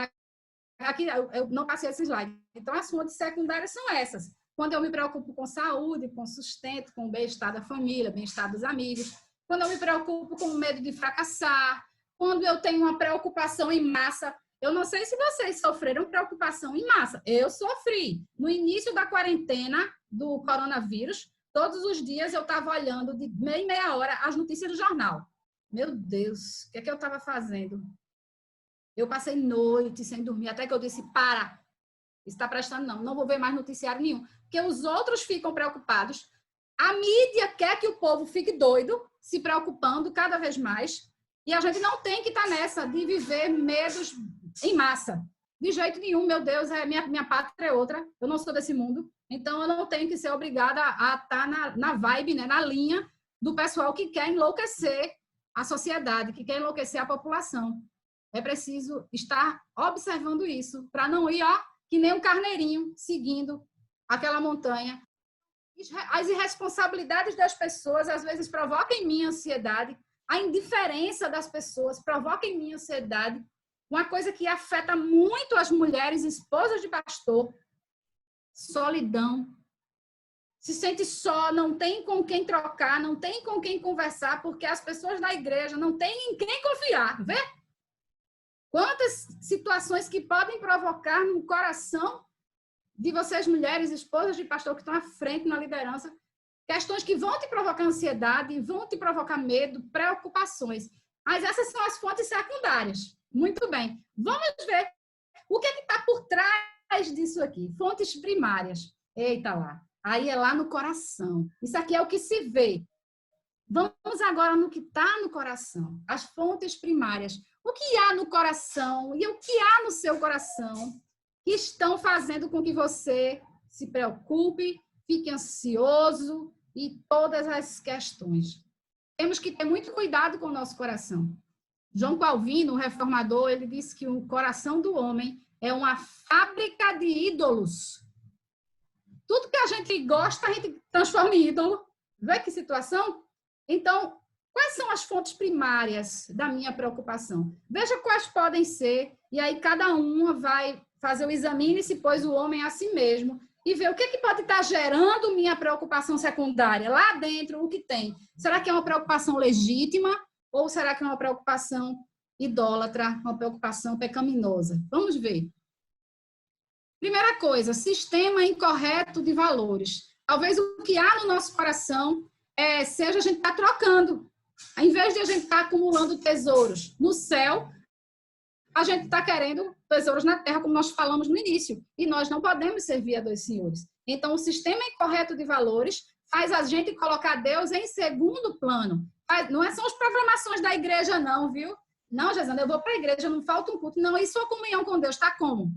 aqui eu não passei esse slide. Então, as fontes secundárias são essas. Quando eu me preocupo com saúde, com sustento, com o bem-estar da família, bem-estar dos amigos. Quando eu me preocupo com o medo de fracassar. Quando eu tenho uma preocupação em massa. Eu não sei se vocês sofreram preocupação em massa. Eu sofri. No início da quarentena do coronavírus, todos os dias eu estava olhando de meia em meia hora as notícias do jornal. Meu Deus, o que é que eu estava fazendo? Eu passei noite sem dormir, até que eu disse, para, está prestando não vou ver mais noticiário nenhum. Porque os outros ficam preocupados, a mídia quer que o povo fique doido, se preocupando cada vez mais, e a gente não tem que estar nessa de viver medos em massa. De jeito nenhum, meu Deus, minha pátria é outra, eu não sou desse mundo. Então, eu não tenho que ser obrigada a estar na vibe, né, na linha do pessoal que quer enlouquecer a sociedade, que quer enlouquecer a população. É preciso estar observando isso, para não ir, que nem um carneirinho, seguindo aquela montanha. As irresponsabilidades das pessoas, às vezes, provocam em mim ansiedade. A indiferença das pessoas provoca em mim ansiedade. Uma coisa que afeta muito as mulheres, esposas de pastor, solidão, se sente só, não tem com quem trocar, não tem com quem conversar, porque as pessoas da igreja não têm em quem confiar, vê? Quantas situações que podem provocar no coração de vocês, mulheres, esposas de pastor que estão à frente na liderança, questões que vão te provocar ansiedade, vão te provocar medo, preocupações. Mas essas são as fontes secundárias. Muito bem. Vamos ver o que está por trás disso aqui. Fontes primárias. Eita lá. Aí é lá no coração. Isso aqui é o que se vê. Vamos agora no que está no coração. As fontes primárias. O que há no coração e o que há no seu coração que estão fazendo com que você se preocupe, fique ansioso e todas as questões. Temos que ter muito cuidado com o nosso coração. João Calvino, o reformador, ele disse que o coração do homem é uma fábrica de ídolos. Tudo que a gente gosta, a gente transforma em ídolo. Vê que situação? Então, quais são as fontes primárias da minha preocupação? Veja quais podem ser, e aí cada uma vai fazer o examine-se, pois o homem a si mesmo, e ver o que pode estar gerando minha preocupação secundária lá dentro, o que tem. Será que é uma preocupação legítima ou será que é uma preocupação idólatra, uma preocupação pecaminosa? Vamos ver. Primeira coisa, sistema incorreto de valores. Talvez o que há no nosso coração seja a gente estar trocando. Ao invés de a gente estar acumulando tesouros no céu, a gente está querendo tesouros na terra, como nós falamos no início. E nós não podemos servir a dois senhores. Então, o sistema incorreto de valores faz a gente colocar Deus em segundo plano. Não são as programações da igreja, não, viu? Não, Gisana, eu vou para a igreja, não falta um culto. Não, e sua comunhão com Deus está como?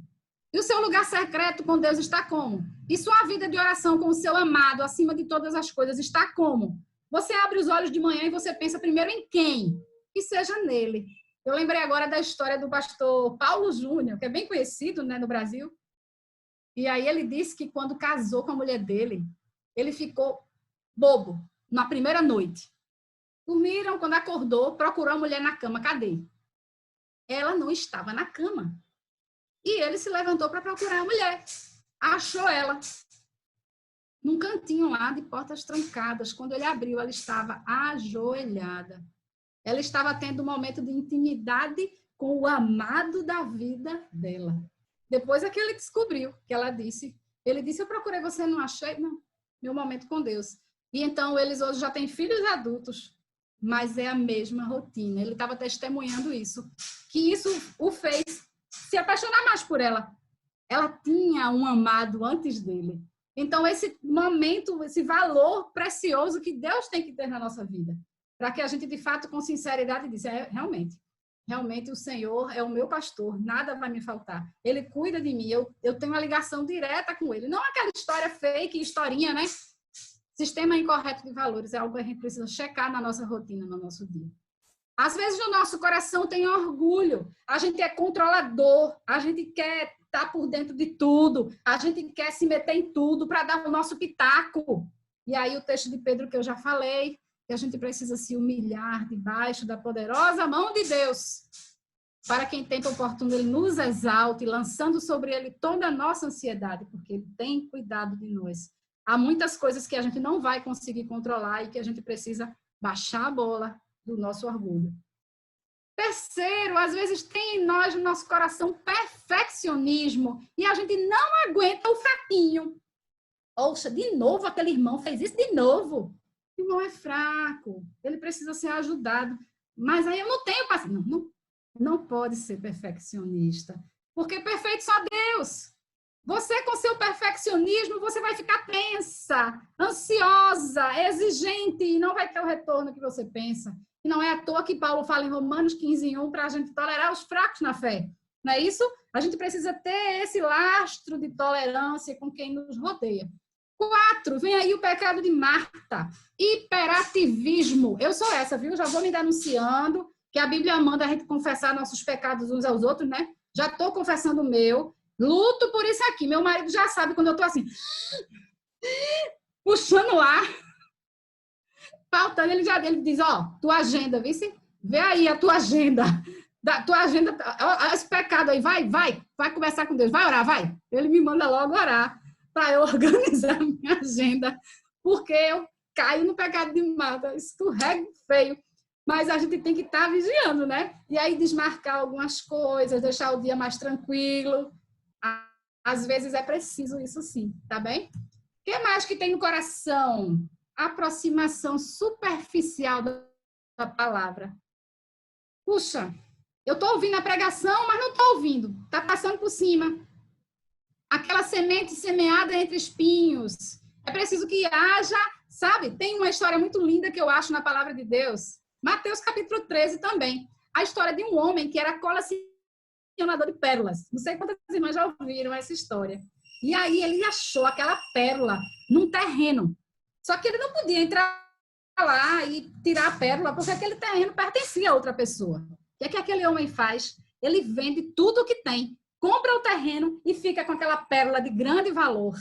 E o seu lugar secreto com Deus está como? E sua vida de oração com o seu amado, acima de todas as coisas, está como? Você abre os olhos de manhã e você pensa primeiro em quem? Que seja nele. Eu lembrei agora da história do pastor Paulo Júnior, que é bem conhecido, né, no Brasil. E aí ele disse que quando casou com a mulher dele, ele ficou bobo na primeira noite. Dormiram, quando acordou, procurou a mulher na cama. Cadê? Ela não estava na cama. E ele se levantou para procurar a mulher. Achou ela num cantinho lá de portas trancadas. Quando ele abriu, ela estava ajoelhada. Ela estava tendo um momento de intimidade com o amado da vida dela. Depois é que ele descobriu, que ela disse. Ele disse, eu procurei você, não achei? Não, meu momento com Deus. E então, eles hoje já têm filhos adultos, mas é a mesma rotina. Ele estava testemunhando isso, que isso o fez se apaixonar mais por ela. Ela tinha um amado antes dele. Então, esse momento, esse valor precioso que Deus tem que ter na nossa vida, para que a gente, de fato, com sinceridade, diz, realmente o Senhor é o meu pastor, nada vai me faltar. Ele cuida de mim, eu tenho uma ligação direta com ele. Não aquela história fake, historinha, né? Sistema incorreto de valores é algo que a gente precisa checar na nossa rotina, no nosso dia. Às vezes, o nosso coração tem orgulho, a gente é controlador, a gente quer estar por dentro de tudo, a gente quer se meter em tudo para dar o nosso pitaco. E aí, o texto de Pedro que eu já falei, que a gente precisa se humilhar debaixo da poderosa mão de Deus. Para quem tem oportuno, ele nos exalta e lançando sobre ele toda a nossa ansiedade, porque ele tem cuidado de nós. Há muitas coisas que a gente não vai conseguir controlar e que a gente precisa baixar a bola do nosso orgulho. Terceiro, às vezes tem em nós, no nosso coração, perfeccionismo e a gente não aguenta o fraquinho. Poxa, de novo aquele irmão fez isso de novo. O irmão é fraco, ele precisa ser ajudado. Mas aí eu não tenho paciência. Não pode ser perfeccionista, porque perfeito só Deus. Você, com seu perfeccionismo, você vai ficar tensa, ansiosa, exigente e não vai ter o retorno que você pensa. E não é à toa que Paulo fala em Romanos 15:1 para a gente tolerar os fracos na fé. Não é isso? A gente precisa ter esse lastro de tolerância com quem nos rodeia. 4, vem aí o pecado de Marta, hiperativismo. Eu sou essa, viu? Já vou me denunciando, que a Bíblia manda a gente confessar nossos pecados uns aos outros, né? Já estou confessando o meu. Luto por isso aqui. Meu marido já sabe quando eu estou assim, puxando o ar, faltando, ele diz, tua agenda, vice? Vê aí a tua agenda. Tua agenda, esse pecado aí, vai conversar com Deus, vai orar, vai. Ele me manda logo orar para eu organizar a minha agenda, porque eu caio no pecado de Marta, escorrego feio. Mas a gente tem que estar vigiando, né? E aí desmarcar algumas coisas, deixar o dia mais tranquilo. Às vezes é preciso isso sim, tá bem? O que mais que tem no coração? Aproximação superficial da palavra. Puxa, eu estou ouvindo a pregação, mas não estou ouvindo. Está passando por cima. Aquela semente semeada entre espinhos. É preciso que haja, sabe? Tem uma história muito linda que eu acho na palavra de Deus. Mateus capítulo 13 também. A história de um homem que era colecionador de pérolas. Não sei quantas irmãs já ouviram essa história. E aí ele achou aquela pérola num terreno. Só que ele não podia entrar lá e tirar a pérola, porque aquele terreno pertencia a outra pessoa. O que aquele homem faz? Ele vende tudo o que tem, compra o terreno e fica com aquela pérola de grande valor.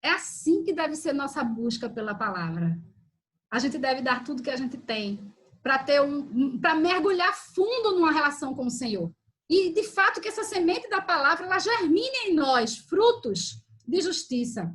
É assim que deve ser nossa busca pela palavra. A gente deve dar tudo que a gente tem para mergulhar fundo numa relação com o Senhor. E, de fato, que essa semente da palavra ela germine em nós frutos de justiça.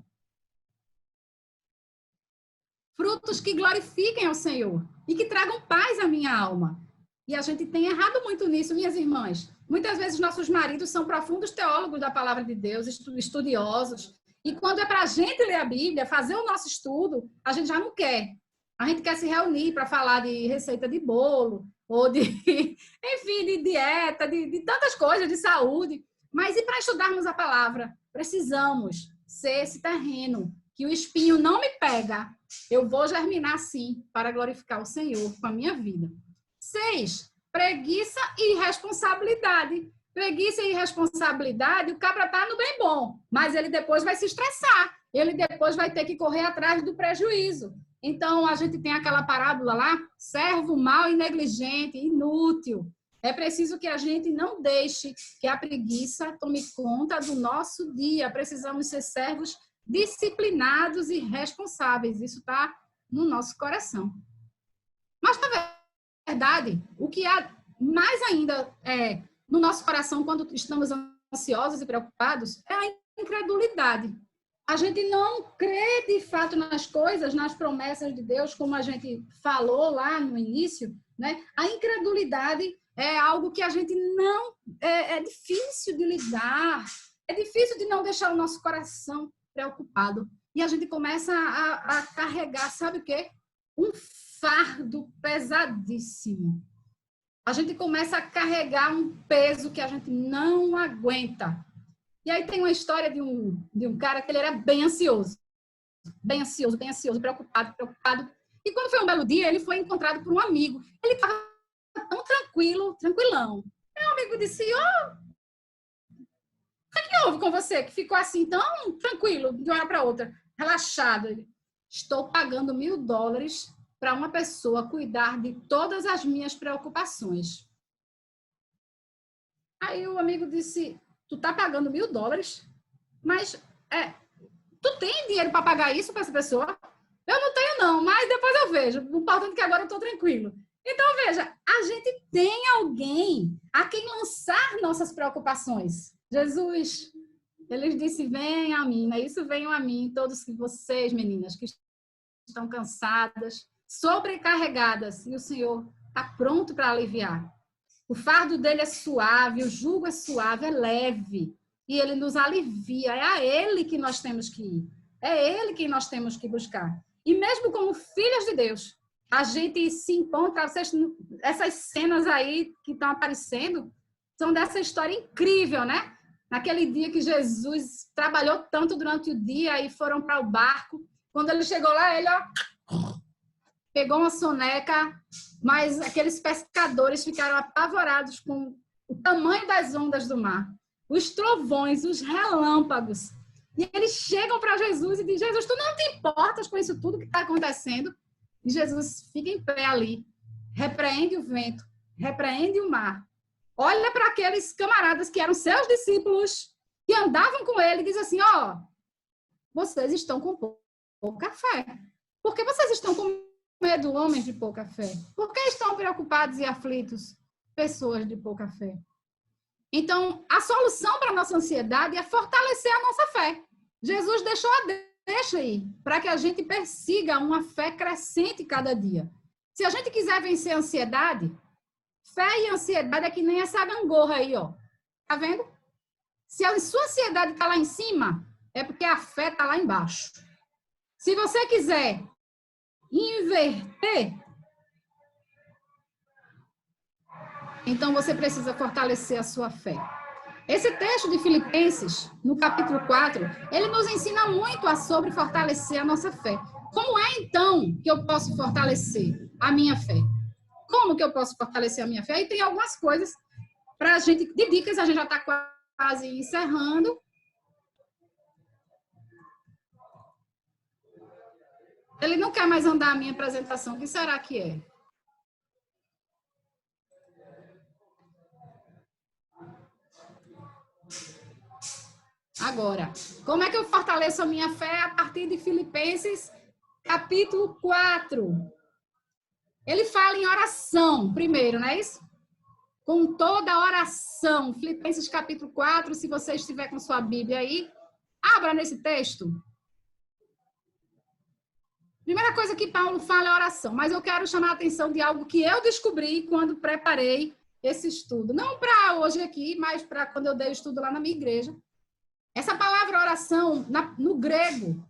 Frutos que glorifiquem ao Senhor e que tragam paz à minha alma. E a gente tem errado muito nisso, minhas irmãs. Muitas vezes nossos maridos são profundos teólogos da palavra de Deus, estudiosos. E quando é para a gente ler a Bíblia, fazer o nosso estudo, a gente já não quer. A gente quer se reunir para falar de receita de bolo, ou de, enfim, de dieta, de tantas coisas, de saúde. Mas e para estudarmos a palavra? Precisamos ser esse terreno que o espinho não me pega. Eu vou germinar sim para glorificar o Senhor com a minha vida. 6, preguiça e irresponsabilidade. Preguiça e irresponsabilidade, o cabra tá no bem bom, mas ele depois vai se estressar, ele depois vai ter que correr atrás do prejuízo. Então, a gente tem aquela parábola lá, servo mau e negligente, inútil. É preciso que a gente não deixe que a preguiça tome conta do nosso dia. Precisamos ser servos disciplinados e responsáveis. Isso está no nosso coração. Mas, na verdade, o que há mais ainda no nosso coração quando estamos ansiosos e preocupados é a incredulidade. A gente não crê de fato nas coisas, nas promessas de Deus, como a gente falou lá no início, né? A incredulidade é algo que a gente não... É difícil de lidar, é difícil de não deixar o nosso coração preocupado. E a gente começa a carregar, sabe o quê? Um fardo pesadíssimo. A gente começa a carregar um peso que a gente não aguenta. E aí tem uma história de um cara que ele era bem ansioso, preocupado. E quando foi um belo dia, ele foi encontrado por um amigo. Ele estava tão tranquilão. Aí o amigo disse, o que houve com você? Que ficou assim tão tranquilo, de uma hora para outra, relaxado. Ele, estou pagando $1.000 para uma pessoa cuidar de todas as minhas preocupações. Aí o amigo disse, tu tá pagando $1.000? Mas tu tem dinheiro para pagar isso para essa pessoa? Eu não tenho não, mas depois eu vejo. O importante é que agora eu estou tranquilo. Então, veja, a gente tem alguém a quem lançar nossas preocupações. Jesus, ele disse, venham a mim, não é isso? Venham a mim, todos vocês, meninas, que estão cansadas, sobrecarregadas, e o Senhor está pronto para aliviar. O fardo dele é suave, o jugo é suave, é leve, e ele nos alivia. É a ele que nós temos que ir, é ele que nós temos que buscar. E mesmo como filhas de Deus, a gente se encontra, essas cenas aí que estão aparecendo, são dessa história incrível, né? Naquele dia que Jesus trabalhou tanto durante o dia e foram para o barco, quando ele chegou lá, ele pegou uma soneca, mas aqueles pescadores ficaram apavorados com o tamanho das ondas do mar, os trovões, os relâmpagos. E eles chegam para Jesus e dizem, Jesus, tu não te importas com isso tudo que está acontecendo? E Jesus fica em pé ali, repreende o vento, repreende o mar, olha para aqueles camaradas que eram seus discípulos, que andavam com ele, e diz assim, vocês estão com pouca fé. Por que vocês estão com medo, homens de pouca fé? Por que estão preocupados e aflitos, pessoas de pouca fé? Então, a solução para a nossa ansiedade é fortalecer a nossa fé. Jesus deixou a deixa aí, para que a gente persiga uma fé crescente cada dia. Se a gente quiser vencer a ansiedade, fé e ansiedade é que nem essa gangorra aí, Tá vendo? Se a sua ansiedade está lá em cima, é porque a fé está lá embaixo. Se você quiser inverter, então você precisa fortalecer a sua fé. Esse texto de Filipenses, no capítulo 4, ele nos ensina muito sobre fortalecer a nossa fé. Como é, então, que eu posso fortalecer a minha fé? Como que eu posso fortalecer a minha fé? E tem algumas coisas para a gente, de dicas, a gente já está quase encerrando. Ele não quer mais andar a minha apresentação. O que será que é? Agora, como é que eu fortaleço a minha fé a partir de Filipenses, capítulo 4? Ele fala em oração primeiro, não é isso? Com toda oração. Filipenses, capítulo 4, se você estiver com sua Bíblia aí, abra nesse texto. Primeira coisa que Paulo fala é oração, mas eu quero chamar a atenção de algo que eu descobri quando preparei esse estudo. Não para hoje aqui, mas para quando eu dei o estudo lá na minha igreja. Essa palavra oração, no grego,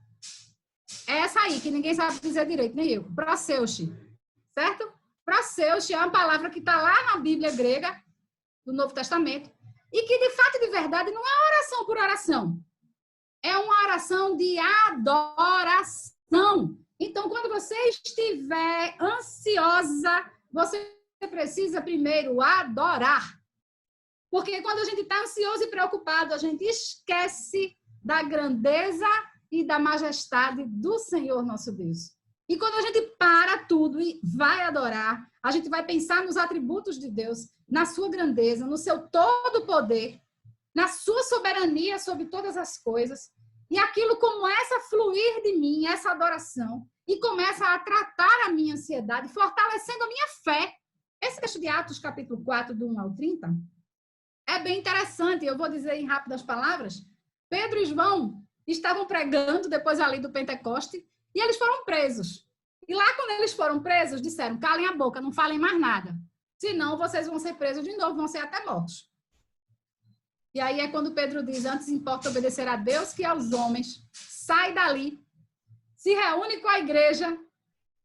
é essa aí, que ninguém sabe dizer direito, nem eu. Proseuche, certo? Proseuche é uma palavra que está lá na Bíblia grega, do Novo Testamento, e que, de fato e de verdade, não é oração por oração. É uma oração de adoração. Então, quando você estiver ansiosa, você precisa primeiro adorar. Porque quando a gente está ansioso e preocupado, a gente esquece da grandeza e da majestade do Senhor nosso Deus. E quando a gente para tudo e vai adorar, a gente vai pensar nos atributos de Deus, na sua grandeza, no seu todo poder, na sua soberania sobre todas as coisas. E aquilo começa a fluir de mim, essa adoração, e começa a tratar a minha ansiedade, fortalecendo a minha fé. Esse texto de Atos, capítulo 4, do 1 ao 30, é bem interessante. Eu vou dizer em rápidas palavras. Pedro e João estavam pregando depois ali do Pentecoste, e eles foram presos. E lá, quando eles foram presos, disseram, calem a boca, não falem mais nada. Senão, vocês vão ser presos de novo, vão ser até mortos. E aí é quando Pedro diz, antes importa obedecer a Deus que aos homens. Sai dali, se reúne com a igreja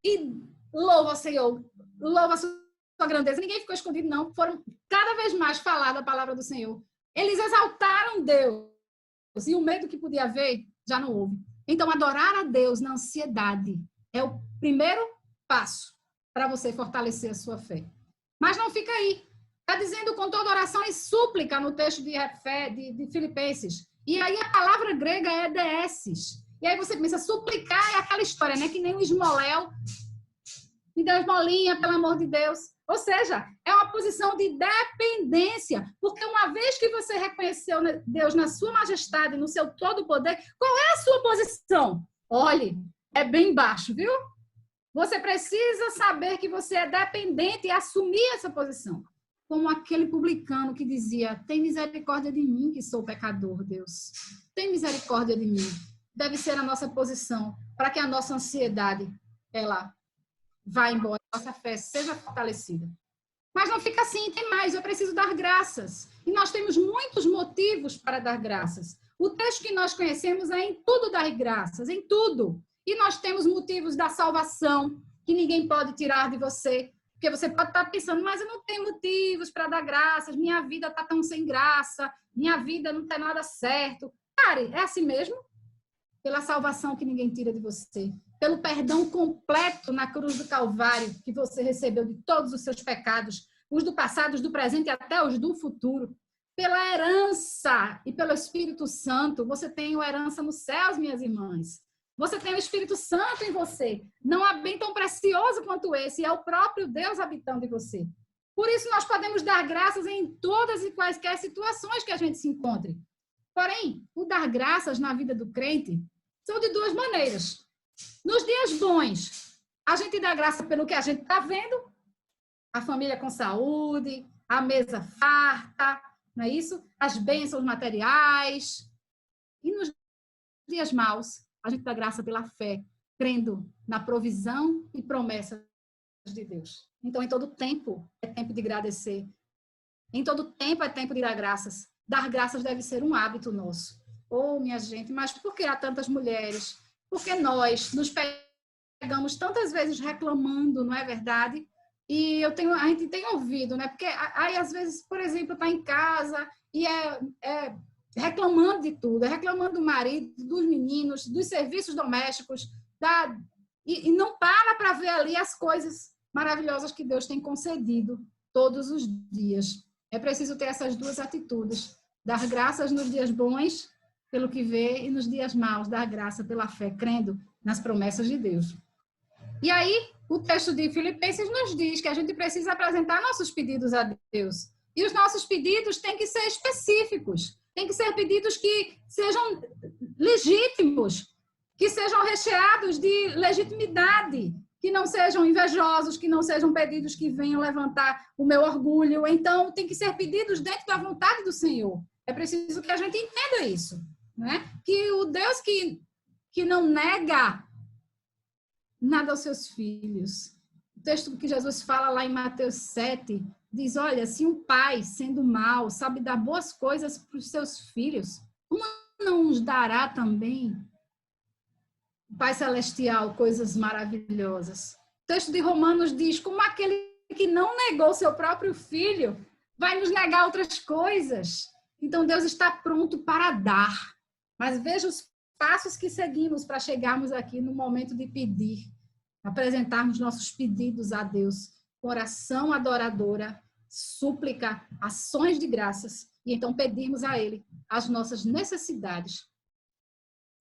e louva o Senhor, louva a sua grandeza. Ninguém ficou escondido, não. Foram cada vez mais falada a palavra do Senhor. Eles exaltaram Deus. E o medo que podia haver, já não houve. Então, adorar a Deus na ansiedade é o primeiro passo para você fortalecer a sua fé. Mas não fica aí. Está dizendo com toda oração e súplica no texto de Filipenses. E aí a palavra grega é deesses. E aí você pensa, suplicar é aquela história, né? Que nem um esmoléu. Me dá esmolinha, pelo amor de Deus. Ou seja, é uma posição de dependência. Porque uma vez que você reconheceu Deus na sua majestade, no seu todo poder, qual é a sua posição? Olhe, é bem baixo, viu? Você precisa saber que você é dependente e assumir essa posição. Como aquele publicano que dizia, tem misericórdia de mim, que sou pecador, Deus. Tem misericórdia de mim. Deve ser a nossa posição, para que a nossa ansiedade, ela vá embora, a nossa fé seja fortalecida. Mas não fica assim, tem mais, eu preciso dar graças. E nós temos muitos motivos para dar graças. O texto que nós conhecemos é em tudo dar graças, em tudo. E nós temos motivos da salvação, que ninguém pode tirar de você. Porque você pode estar pensando, mas eu não tenho motivos para dar graças, minha vida está tão sem graça, minha vida não tem nada certo. Pare, é assim mesmo? Pela salvação que ninguém tira de você, pelo perdão completo na cruz do Calvário que você recebeu de todos os seus pecados, os do passado, os do presente e até os do futuro, pela herança e pelo Espírito Santo. Você tem uma herança nos céus, minhas irmãs. Você tem o Espírito Santo em você. Não há bem tão precioso quanto esse. É o próprio Deus habitando em você. Por isso, nós podemos dar graças em todas e quaisquer situações que a gente se encontre. Porém, o dar graças na vida do crente são de duas maneiras. Nos dias bons, a gente dá graça pelo que a gente está vendo. A família com saúde, a mesa farta, não é isso? As bênçãos materiais. E nos dias maus, a gente dá graça pela fé, crendo na provisão e promessas de Deus. Então, em todo tempo, é tempo de agradecer. Em todo tempo, é tempo de dar graças. Dar graças deve ser um hábito nosso. Oh, minha gente, mas por que há tantas mulheres? Porque nós nos pegamos tantas vezes reclamando, não é verdade? E a gente tem ouvido, né? Porque aí, às vezes, por exemplo, está em casa e reclamando de tudo, reclamando do marido, dos meninos, dos serviços domésticos, e não para ver ali as coisas maravilhosas que Deus tem concedido todos os dias. É preciso ter essas duas atitudes, dar graças nos dias bons, pelo que vê, e nos dias maus, dar graça pela fé, crendo nas promessas de Deus. E aí, o texto de Filipenses nos diz que a gente precisa apresentar nossos pedidos a Deus. E os nossos pedidos têm que ser específicos. Tem que ser pedidos que sejam legítimos, que sejam recheados de legitimidade, que não sejam invejosos, que não sejam pedidos que venham levantar o meu orgulho. Então, tem que ser pedidos dentro da vontade do Senhor. É preciso que a gente entenda isso, né? Que o Deus que não nega nada aos seus filhos. O texto que Jesus fala lá em Mateus 7, diz, olha, se um pai, sendo mau, sabe dar boas coisas para os seus filhos, como não nos dará também o Pai Celestial coisas maravilhosas? O texto de Romanos diz, como aquele que não negou seu próprio filho vai nos negar outras coisas? Então, Deus está pronto para dar. Mas veja os passos que seguimos para chegarmos aqui no momento de pedir, apresentarmos nossos pedidos a Deus. oração adoradora, súplica, ações de graças, e então pedirmos a Ele as nossas necessidades.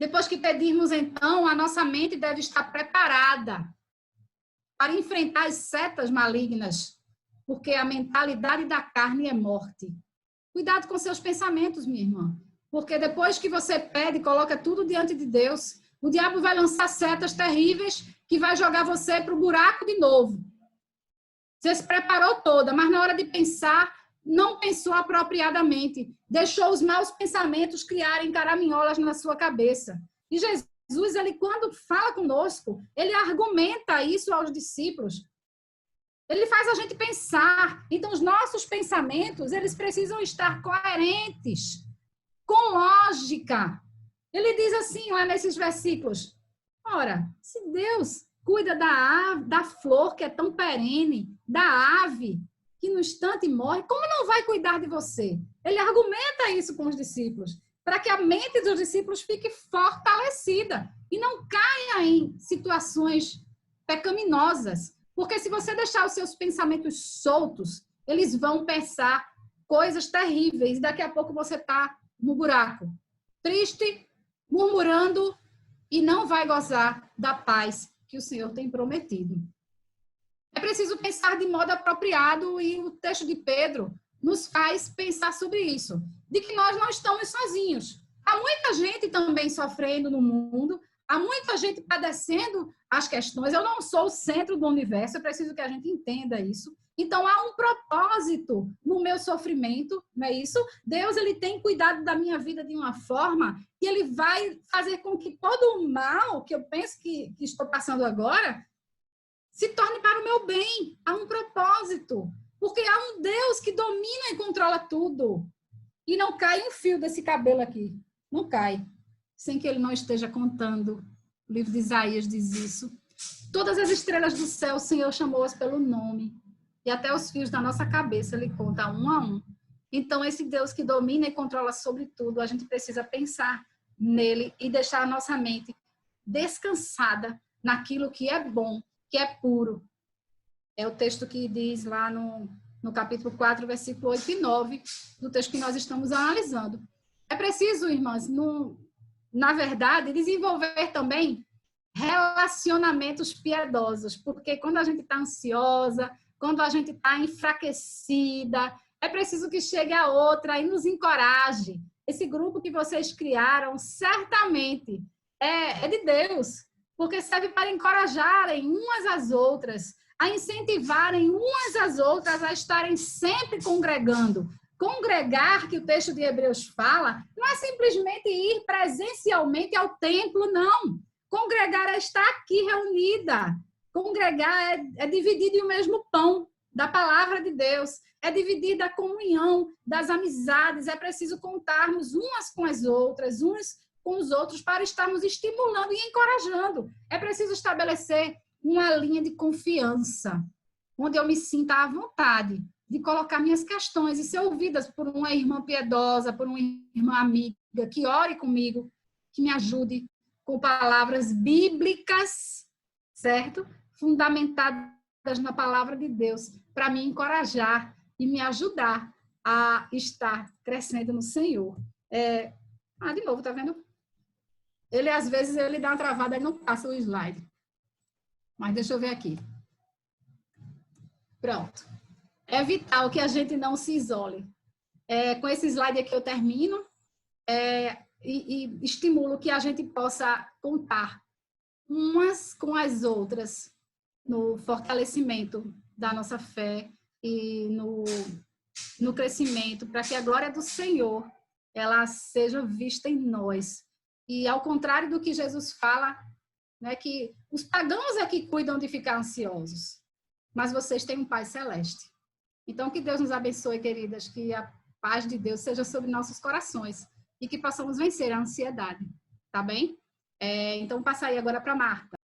Depois que pedirmos, então, a nossa mente deve estar preparada para enfrentar as setas malignas, porque a mentalidade da carne é morte. Cuidado com seus pensamentos, minha irmã, porque depois que você pede e coloca tudo diante de Deus, o diabo vai lançar setas terríveis que vai jogar você para o buraco de novo. Você se preparou toda, mas na hora de pensar, não pensou apropriadamente. Deixou os maus pensamentos criarem caraminholas na sua cabeça. E Jesus, ele quando fala conosco, ele argumenta isso aos discípulos. Ele faz a gente pensar. Então, os nossos pensamentos, eles precisam estar coerentes, com lógica. Ele diz assim, lá nesses versículos, ora, se Deus cuida da flor que é tão perene, da ave que no instante morre, como não vai cuidar de você? Ele argumenta isso com os discípulos, para que a mente dos discípulos fique fortalecida e não caia em situações pecaminosas. Porque se você deixar os seus pensamentos soltos, eles vão pensar coisas terríveis e daqui a pouco você está no buraco, triste, murmurando e não vai gozar da paz que o Senhor tem prometido. É preciso pensar de modo apropriado e o texto de Pedro nos faz pensar sobre isso, de que nós não estamos sozinhos. Há muita gente também sofrendo no mundo, há muita gente padecendo as questões. Eu não sou o centro do universo, é preciso que a gente entenda isso. Então, há um propósito no meu sofrimento, não é isso? Deus, ele tem cuidado da minha vida de uma forma que ele vai fazer com que todo o mal que eu penso que estou passando agora se torne para o meu bem. Há um propósito, porque há um Deus que domina e controla tudo. E não cai um fio desse cabelo aqui. Não cai, sem que ele não esteja contando. O livro de Isaías diz isso. Todas as estrelas do céu, o Senhor chamou-as pelo nome. E até os fios da nossa cabeça ele conta um a um. Então, esse Deus que domina e controla sobre tudo, a gente precisa pensar nele e deixar a nossa mente descansada naquilo que é bom, que é puro. É o texto que diz lá no capítulo 4, versículo 8 e 9, do texto que nós estamos analisando. É preciso, irmãs, na verdade, desenvolver também relacionamentos piedosos, porque quando a gente está ansiosa, quando a gente está enfraquecida, é preciso que chegue a outra e nos encoraje. Esse grupo que vocês criaram, certamente, é de Deus, porque serve para encorajarem umas às outras, a incentivarem umas às outras a estarem sempre congregando. Congregar, que o texto de Hebreus fala, não é simplesmente ir presencialmente ao templo, não. Congregar é estar aqui reunida. Congregar é dividir de um mesmo pão da palavra de Deus, é dividir da comunhão, das amizades. É preciso contarmos umas com as outras, uns com os outros, para estarmos estimulando e encorajando. É preciso estabelecer uma linha de confiança, onde eu me sinta à vontade de colocar minhas questões e ser ouvidas por uma irmã piedosa, por uma irmã amiga, que ore comigo, que me ajude com palavras bíblicas, certo? Fundamentadas na palavra de Deus, para me encorajar e me ajudar a estar crescendo no Senhor. De novo, tá vendo? Ele, às vezes, ele dá uma travada e não passa o slide. Mas deixa eu ver aqui. Pronto. É vital que a gente não se isole. Com esse slide aqui eu termino e estimulo que a gente possa contar umas com as outras no fortalecimento da nossa fé e no crescimento, para que a glória do Senhor ela seja vista em nós. E ao contrário do que Jesus fala, né, que os pagãos é que cuidam de ficar ansiosos, mas vocês têm um Pai Celeste. Então, que Deus nos abençoe, queridas, que a paz de Deus seja sobre nossos corações e que possamos vencer a ansiedade, tá bem? Então, passa aí agora para Marta.